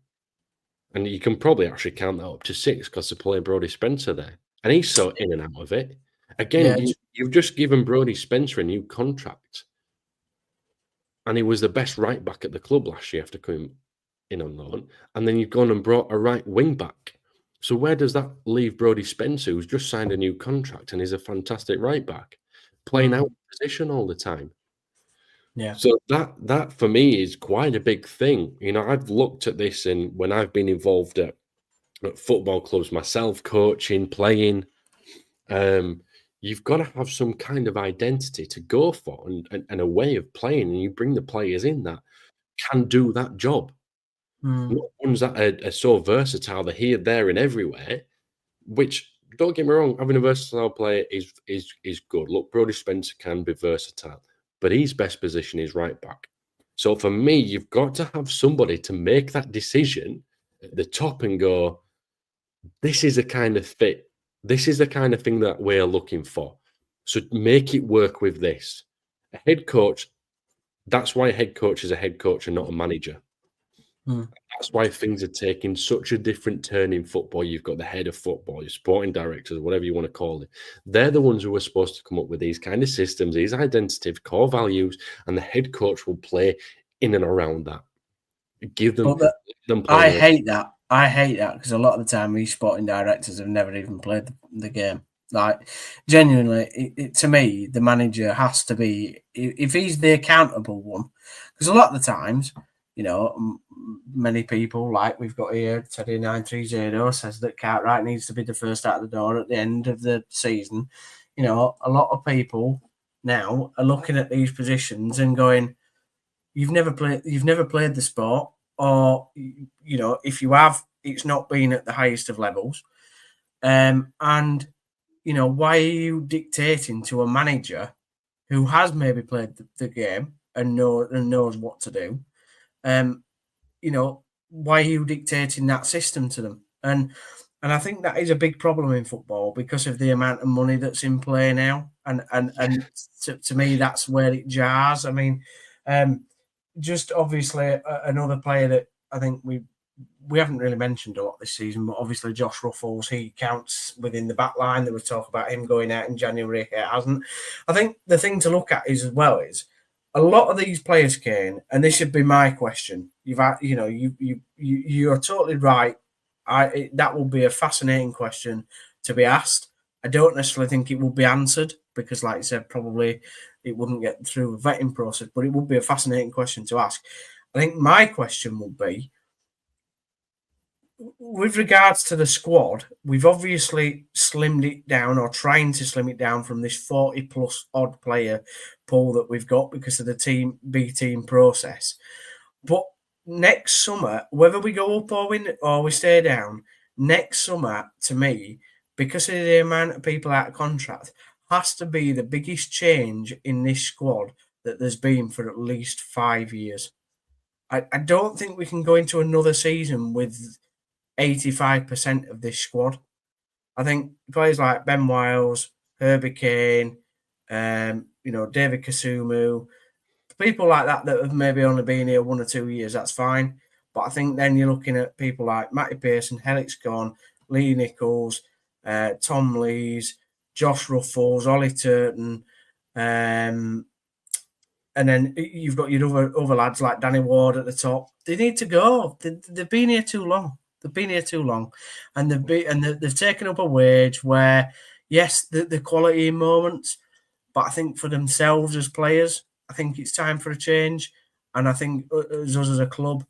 And you can probably actually count that up to 6 because they're playing Brodie Spencer there. And he's so in and out of it. Again, you've just given Brodie Spencer a new contract. And he was the best right back at the club last year after coming in on loan. And then you've gone and brought a right wing back. So where does that leave Brodie Spencer, who's just signed a new contract and is a fantastic right back, playing out of position all the time? Yeah. So that for me is quite a big thing. You know, I've looked at this and when I've been involved at football clubs myself, coaching, playing, you've got to have some kind of identity to go for and a way of playing, and you bring the players in that can do that job. Not ones that are so versatile, they're here, there, and everywhere. Which, don't get me wrong, having a versatile player is good. Look, Brodie Spencer can be versatile, but his best position is right back. So for me, you've got to have somebody to make that decision at the top and go, this is the kind of fit. This is the kind of thing that we're looking for. So make it work with this. A head coach, that's why a head coach is a head coach and not a manager. That's why things are taking such a different turn in football. You've got the head of football, your sporting directors, whatever you want to call it. They're the ones who are supposed to come up with these kind of systems, these identity, core values, and the head coach will play in and around that. Give them. I hate that. I hate that because a lot of the time these sporting directors have never even played the game. Like, genuinely, to me, the manager has to be, if he's the accountable one, because a lot of the times, you know, many people, like we've got here, Teddy930 says that Cartwright needs to be the first out of the door at the end of the season. You know, a lot of people now are looking at these positions and going, you've never played the sport, or, you know, if you have, it's not been at the highest of levels. And, you know, why are you dictating to a manager who has maybe played the game and knows what to do? You know, why are you dictating that system to them? And I think that is a big problem in football because of the amount of money that's in play now. And to me, that's where it jars. I mean, just obviously another player that I think we haven't really mentioned a lot this season, but obviously Josh Ruffles, he counts within the back line. There was talk about him going out in January. It hasn't. I think the thing to look at is as well is a lot of these players, Kaine, and this should be my question. You're totally right. That will be a fascinating question to be asked. I don't necessarily think it will be answered because, like I said, probably it wouldn't get through a vetting process, but it would be a fascinating question to ask. I think my question would be, with regards to the squad, we've obviously slimmed it down or trying to slim it down from this 40 plus odd player pool that we've got because of the B team process. But next summer, whether we go up or we stay down, next summer, to me, because of the amount of people out of contract, has to be the biggest change in this squad that there's been for at least 5 years. I don't think we can go into another season with 85% of this squad. I think players like Ben Wiles, Herbie Kaine, David Kasumu, people like that have maybe only been here 1 or 2 years, that's fine. But I think then you're looking at people like Matty Pearson, Helix Gone, Lee Nichols, Tom Lees, Josh Ruffles, Ollie Turton, and then you've got your other lads like Danny Ward at the top. They need to go. They've been here too long. They've been here too long, and they've taken up a wage where, yes, the quality in moments, but I think for themselves as players, I think it's time for a change. And I think as us as a club,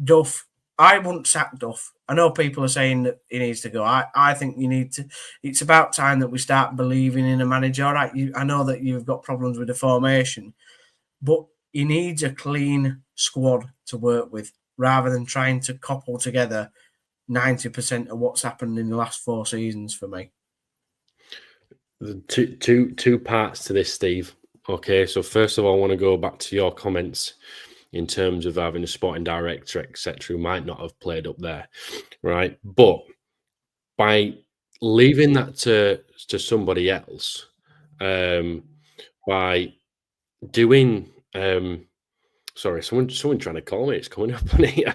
Duff, I wouldn't sack Duff. I know people are saying that he needs to go. I think you need to. It's about time that we start believing in a manager. All right, I know that you've got problems with the formation, but he needs a clean squad to work with rather than trying to cobble together 90% of what's happened in the last 4 seasons for me. Two parts to this, Steve. Okay, so first of all, I want to go back to your comments in terms of having a sporting director, etc., who might not have played up there, right? But by leaving that to somebody else, by doing, sorry, someone trying to call me. It's coming up on here.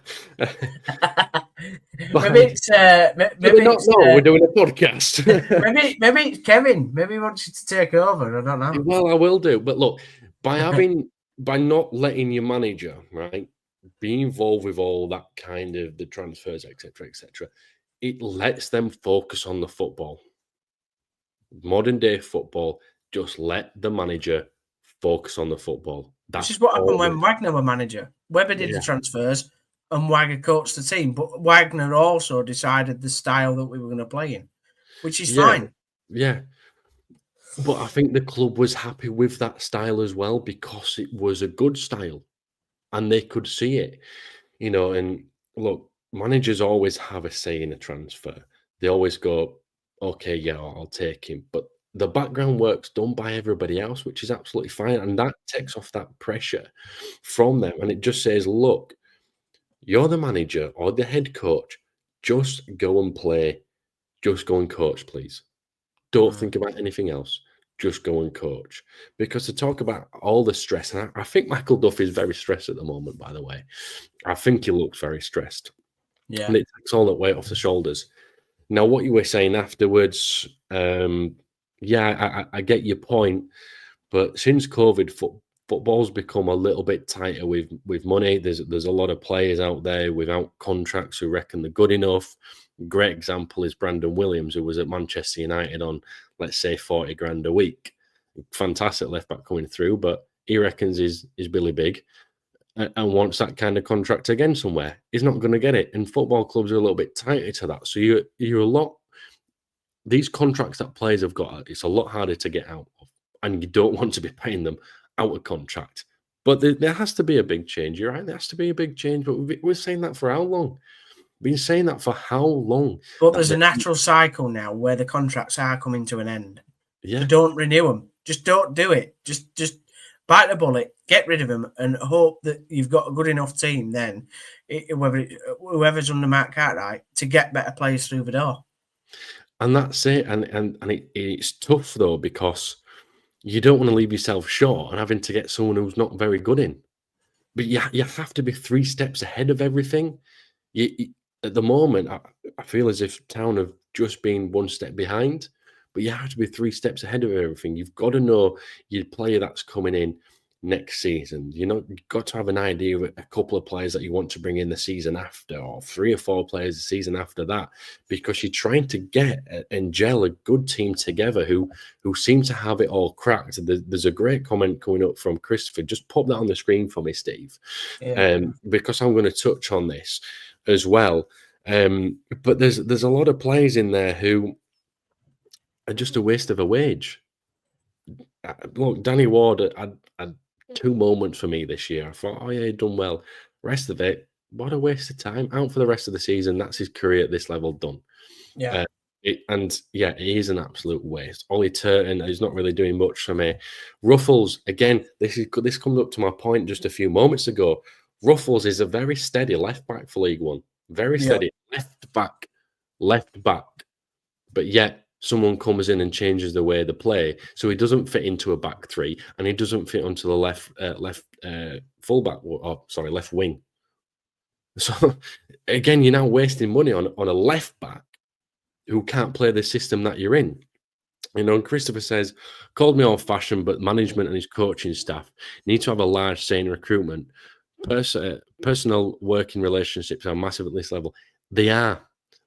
Maybe it's we're doing a podcast. maybe it's Kevin. Maybe he wants you to take over. I don't know. Well, I will do. But look, by not letting your manager, right, be involved with all that kind of the transfers, etc., it lets them focus on the football. Modern day football, just let the manager focus on the football. Which is what happened when Wagner were manager. Webber did the transfers and Wagner coached the team, but Wagner also decided the style that we were going to play in, which is fine. Yeah. But I think the club was happy with that style as well because it was a good style and they could see it, and look, managers always have a say in a transfer. They always go, okay, yeah, I'll take him. But the background work's done by everybody else, which is absolutely fine. And that takes off that pressure from them. And it just says, look, you're the manager or the head coach. Just go and play. Just go and coach, please. Don't think about anything else. Just go and coach. Because to talk about all the stress, and I think Michael Duff is very stressed at the moment, by the way. I think he looks very stressed. Yeah. And it takes all that weight off the shoulders. Now, what you were saying afterwards, I get your point. But since COVID, football's become a little bit tighter with money. There's a lot of players out there without contracts who reckon they're good enough. Great example is Brandon Williams, who was at Manchester United on, let's say, 40 grand a week. Fantastic left back coming through, but he reckons is Billy Big and wants that kind of contract again somewhere. He's not going to get it. And football clubs are a little bit tighter to that. So you're a lot. These contracts that players have got, it's a lot harder to get out of, and you don't want to be paying them out of contract. But there has to be a big change. You're right. There has to be a big change. But we're saying that for how long? Been saying that for how long? But there's a natural cycle now where the contracts are coming to an end. Yeah. So don't renew them. Just don't do it. Just bite the bullet, get rid of them, and hope that you've got a good enough team then, whoever's under Mark Cartwright, to get better players through the door. And that's it. And it's tough, though, because you don't want to leave yourself short and having to get someone who's not very good in. But you have to be 3 steps ahead of everything. At the moment, I feel as if Town have just been 1 step behind, but you have to be 3 steps ahead of everything. You've got to know your player that's coming in next season. You've got to have an idea of a couple of players that you want to bring in the season after, or 3 or 4 players the season after that, because you're trying to get and gel a good team together who seem to have it all cracked. There's a great comment coming up from Christopher. Just pop that on the screen for me, Steve, because I'm going to touch on this as well. But there's a lot of players in there who are just a waste of a wage. Look, Danny Ward had 2 moments for me this year. I thought, oh yeah, he'd done well. Rest of it, what a waste of time. Out for the rest of the season. That's his career at this level done. Yeah. It is an absolute waste. Ollie Turton is not really doing much for me. Ruffles, again, this comes up to my point just a few moments ago. Ruffles is a very steady left back for League One. Very steady left back. But yet someone comes in and changes the way they play, so he doesn't fit into a back 3, and he doesn't fit onto the left fullback, left wing. So again, you're now wasting money on a left back who can't play the system that you're in. And Christopher says, called me old-fashioned, but management and his coaching staff need to have a large say in recruitment. Personal working relationships are massive at this level. They are,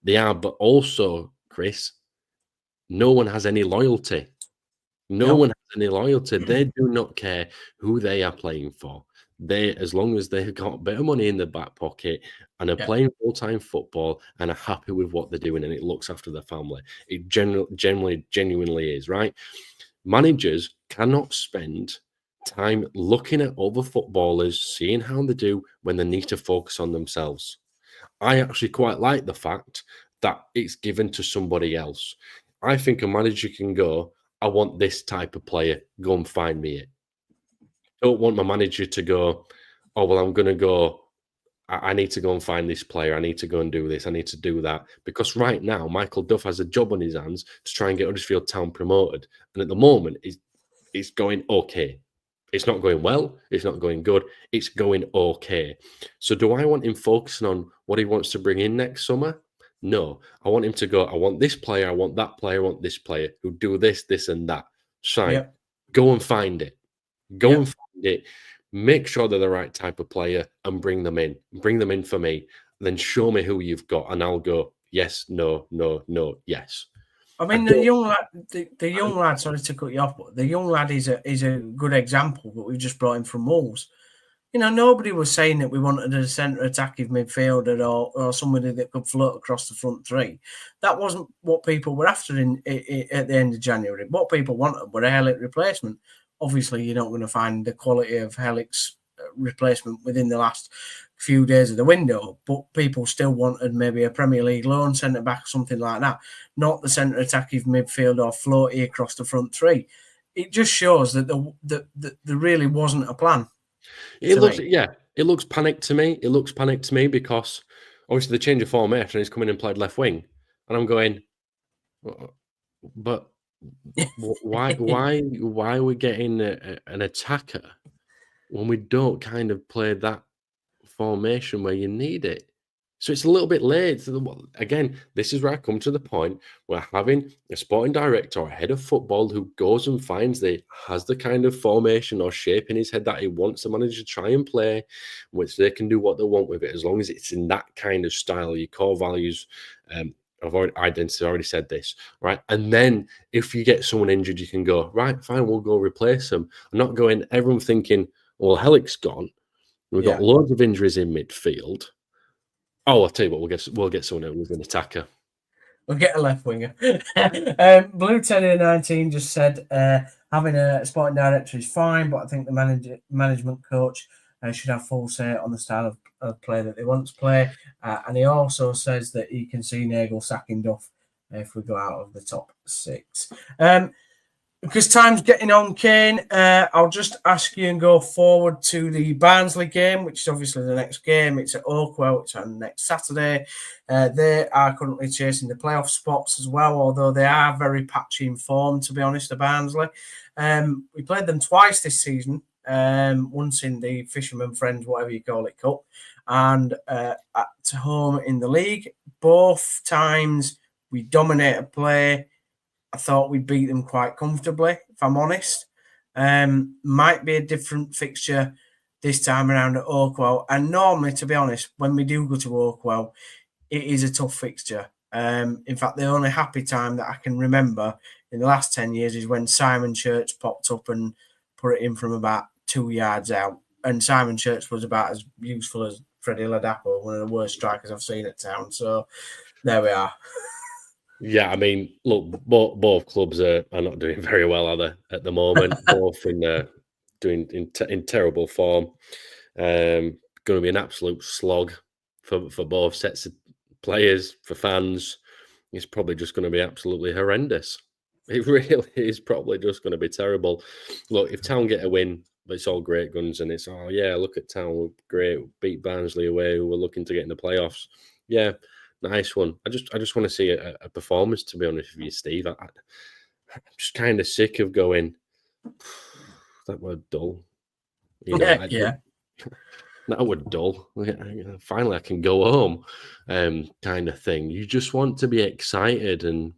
but also, Chris, no one has any loyalty. No one has any loyalty. They do not care who they are playing for. As long as they've got a bit of money in their back pocket and are playing full-time football and are happy with what they're doing and it looks after their family. It genuinely is, right? Managers cannot spend time looking at other footballers, seeing how they do when they need to focus on themselves. I actually quite like the fact that it's given to somebody else. I think a manager can go, I want this type of player, go and find me it. I don't want my manager to go, oh, well, I'm going to go, I need to go and find this player. I need to go and do this. I need to do that. Because right now, Michael Duff has a job on his hands to try and get Huddersfield Town promoted. And at the moment, it's going okay. It's not going well. It's not going good. It's going okay. So do I want him focusing on what he wants to bring in next summer? No. I want him to go, I want this player. I want that player. I want this player who do this, this, and that. So go and find it. Go and find it. Make sure they're the right type of player and bring them in. Bring them in for me. Then show me who you've got, and I'll go, yes, no, no, no, yes. I mean, the young lad. Sorry to cut you off, but the young lad is a good example. But we've just brought him from Wolves. You know, nobody was saying that we wanted a centre attacking midfielder or somebody that could float across the front three. That wasn't what people were after at the end of January. What people wanted were a Hellick replacement. Obviously, you're not going to find the quality of Hellick's replacement within the last few days of the window, but people still wanted maybe a Premier League loan centre back, something like that, not the centre attacking midfield or floaty across the front three. It just shows that there really wasn't a plan. It looks panicked to me. It looks panicked to me because obviously the change of formation, he's come in and played left wing, and I'm going, but why are we getting an attacker when we don't kind of play that formation where you need it? So it's a little bit late. Again, this is where I come to the point where having a sporting director or a head of football who goes and has the kind of formation or shape in his head that he wants the manager to try and play, which they can do what they want with it, as long as it's in that kind of style, your core values. I've already said this, right? And then if you get someone injured, you can go, right, fine, we'll go replace them. I'm not going, everyone thinking, well, Hellick's gone. We've got loads of injuries in midfield. Oh, I'll tell you what, we'll get someone who's an attacker. We'll get a left winger. Blue 1019 just said having a sporting director is fine, but I think the management coach should have full say on the style of play that they want to play. And he also says that he can see Nagel sacking Duff if we go out of the top six. Because time's getting on, Kaine, I'll just ask you and go forward to the Barnsley game, which is obviously the next game. It's at Oakwell. It's on next Saturday. They are currently chasing the playoff spots as well, although they are very patchy in form, to be honest, the Barnsley. We played them twice this season, once in the Fisherman Friends, whatever you call it, Cup, and at home in the league. Both times we dominated play. I thought we beat them quite comfortably, if I'm honest. Might be a different fixture this time around at Oakwell. And normally, to be honest, when we do go to Oakwell, it is a tough fixture. In fact, the only happy time that I can remember in the last 10 years is when Simon Church popped up and put it in from about 2 yards out. And Simon Church was about as useful as Freddie Ladapo, one of the worst strikers I've seen at Town. So there we are. Yeah, I mean, look, both clubs are not doing very well, are they, at the moment? Both doing in terrible form. Going to be an absolute slog for both sets of players, for fans. It's probably just going to be absolutely horrendous. It really is probably just going to be terrible. Look, if Town get a win, it's all great guns, and it's, oh yeah, look at Town, we're great, beat Barnsley away, who were looking to get in the playoffs. Yeah. Nice one. I just want to see a performance, to be honest with you, Steve. I'm just kind of sick of going, that were dull. You know, that were dull. Finally, I can go home, kind of thing. You just want to be excited, and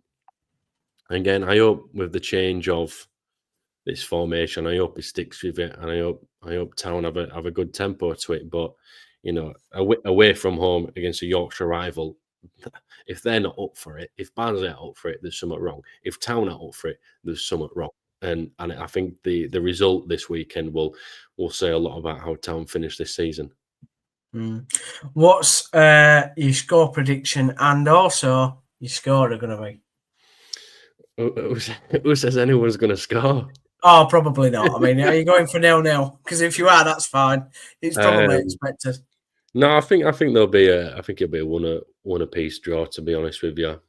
Again, I hope with the change of this formation, I hope he sticks with it, and I hope Town have a good tempo to it. But away from home against a Yorkshire rival, if they're not up for it, if Barnsley are up for it, there's something wrong. If Town are up for it, there's something wrong. And I think the result this weekend will say a lot about how Town finish this season. What's your score prediction and also your scorer going to be? Who says anyone's going to score? Oh, probably not. I mean, are you going for 0-0? Because if you are, that's fine. It's probably expected. No, I think there'll be it'll be a one apiece draw. To be honest with you,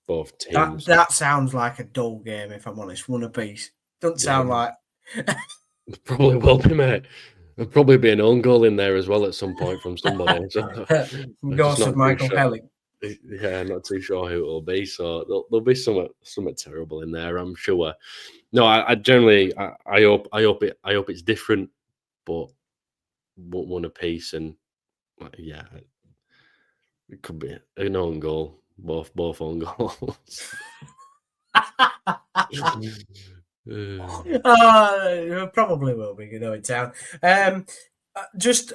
both teams. That sounds like a dull game. If I'm honest, one apiece doesn't sound like. Probably will be, mate. There'll probably be an own goal in there as well at some point from somebody. Ghost of Michael Pellick. Yeah, not too sure who it'll be. So there'll be something terrible in there, I'm sure. No, I generally I hope it's different, but one apiece, and yeah, it could be an own goal, both own goals. Probably will be, in Town. Just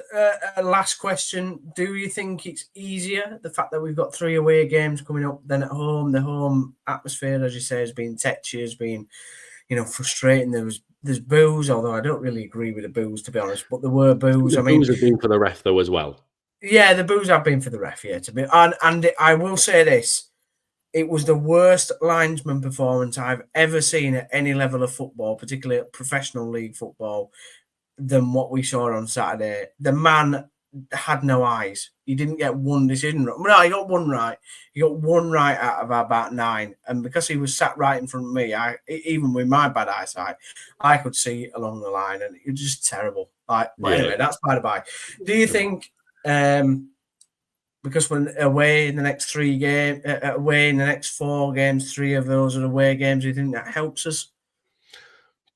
a last question. Do you think it's easier, the fact that we've got 3 away games coming up, than at home? The home atmosphere, as you say, has been tetchy, has been, frustrating. There's boos, although I don't really agree with the boos, to be honest, but there were boos. The boos have been for the ref, though, as well. Yeah, the boos have been for the ref, yeah. And I will say this. It was the worst linesman performance I've ever seen at any level of football, particularly at professional league football, than what we saw on Saturday. The man had no eyes. He didn't get one decision right. No, he got one right. He got one right out of about 9. And because he was sat right in front of me, even with my bad eyesight, I could see along the line, and it was just terrible. Anyway, that's by the by. Do you think because we're away in the next 3 games, away in the next 4 games, 3 of those are away games, do you think that helps us?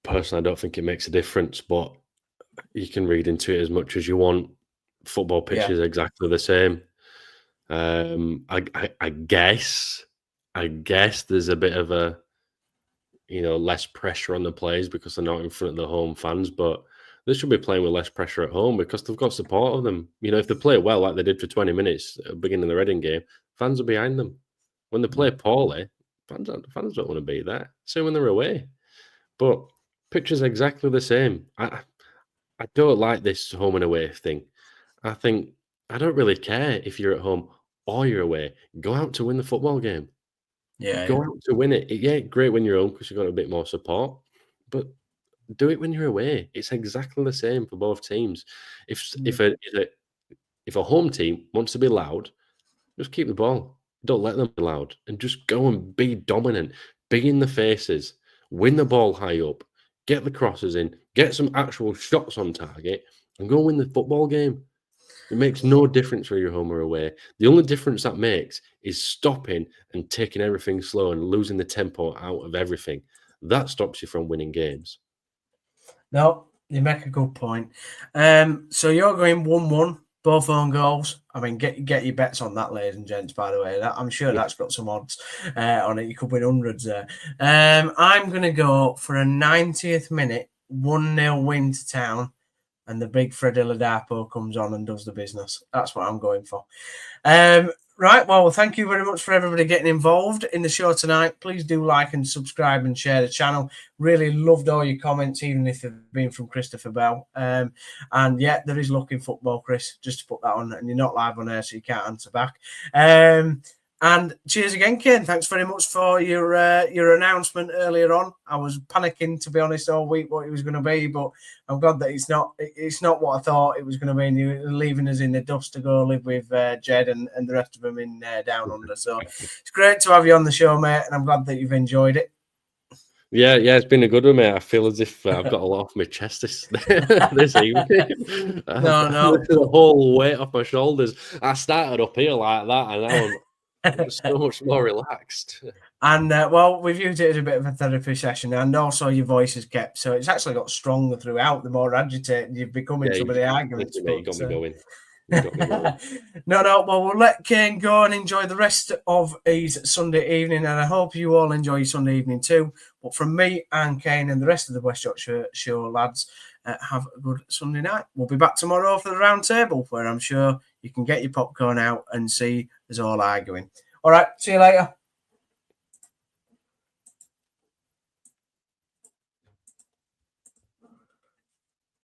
Personally, I don't think it makes a difference, but you can read into it as much as you want. Football pitch is exactly the same. I guess there's a bit of a less pressure on the players because they're not in front of the home fans, but they should be playing with less pressure at home because they've got support of them. If they play well like they did for 20 minutes at the beginning of the Reading game, fans are behind them. When they play poorly, fans don't want to be there. Same when they're away. But pitch is exactly the same. I don't like this home and away thing. I think I don't really care if you're at home or you're away. Go out to win the football game. Go out to win it. Yeah, great when you're home because you've got a bit more support. But do it when you're away. It's exactly the same for both teams. If a home team wants to be loud, just keep the ball. Don't let them be loud, and just go and be dominant. Be in the faces. Win the ball high up. Get the crosses in. Get some actual shots on target, and go win the football game. It makes no difference whether you're home or away. The only difference that makes is stopping and taking everything slow and losing the tempo out of everything. That stops you from winning games. No, you make a good point. So you're going 1-1, both own goals. I mean, get your bets on that, ladies and gents, by the way. I'm sure that's got some odds on it. You could win hundreds there. I'm going to go for a 90th minute 1-0 win to Town, and the big Freddie Ladapo comes on and does the business. That's what I'm going for. Right, well, thank you very much for everybody getting involved in the show tonight. Please do like and subscribe and share the channel. Really loved all your comments, even if they've been from Christopher Bell. And yeah, there is luck in football, Chris, just to put that on. And you're not live on air, so you can't answer back. And cheers again, Kaine. Thanks very much for your announcement earlier on. I was panicking, to be honest, all week what it was going to be, but I'm glad that it's not what I thought it was going to be. And you're leaving us in the dust to go live with Jed and the rest of them in Down Under. So it's great to have you on the show, mate, and I'm glad that you've enjoyed it. Yeah, it's been a good one, mate. I feel as if I've got a lot off my chest this evening. No. The whole weight off my shoulders. I started up here like that, and now I'm so much more relaxed. And well, we've used it as a bit of a therapy session, and also your voice is kept, so it's actually got stronger throughout. The more agitated you've become in some of the arguments. You got me going. No. Well, we'll let Kaine go and enjoy the rest of his Sunday evening, and I hope you all enjoy your Sunday evening too. But from me and Kaine and the rest of the West Yorkshire show, lads, have a good Sunday night. We'll be back tomorrow for the round table, where I'm sure you can get your popcorn out and see us all arguing. All right, see you later.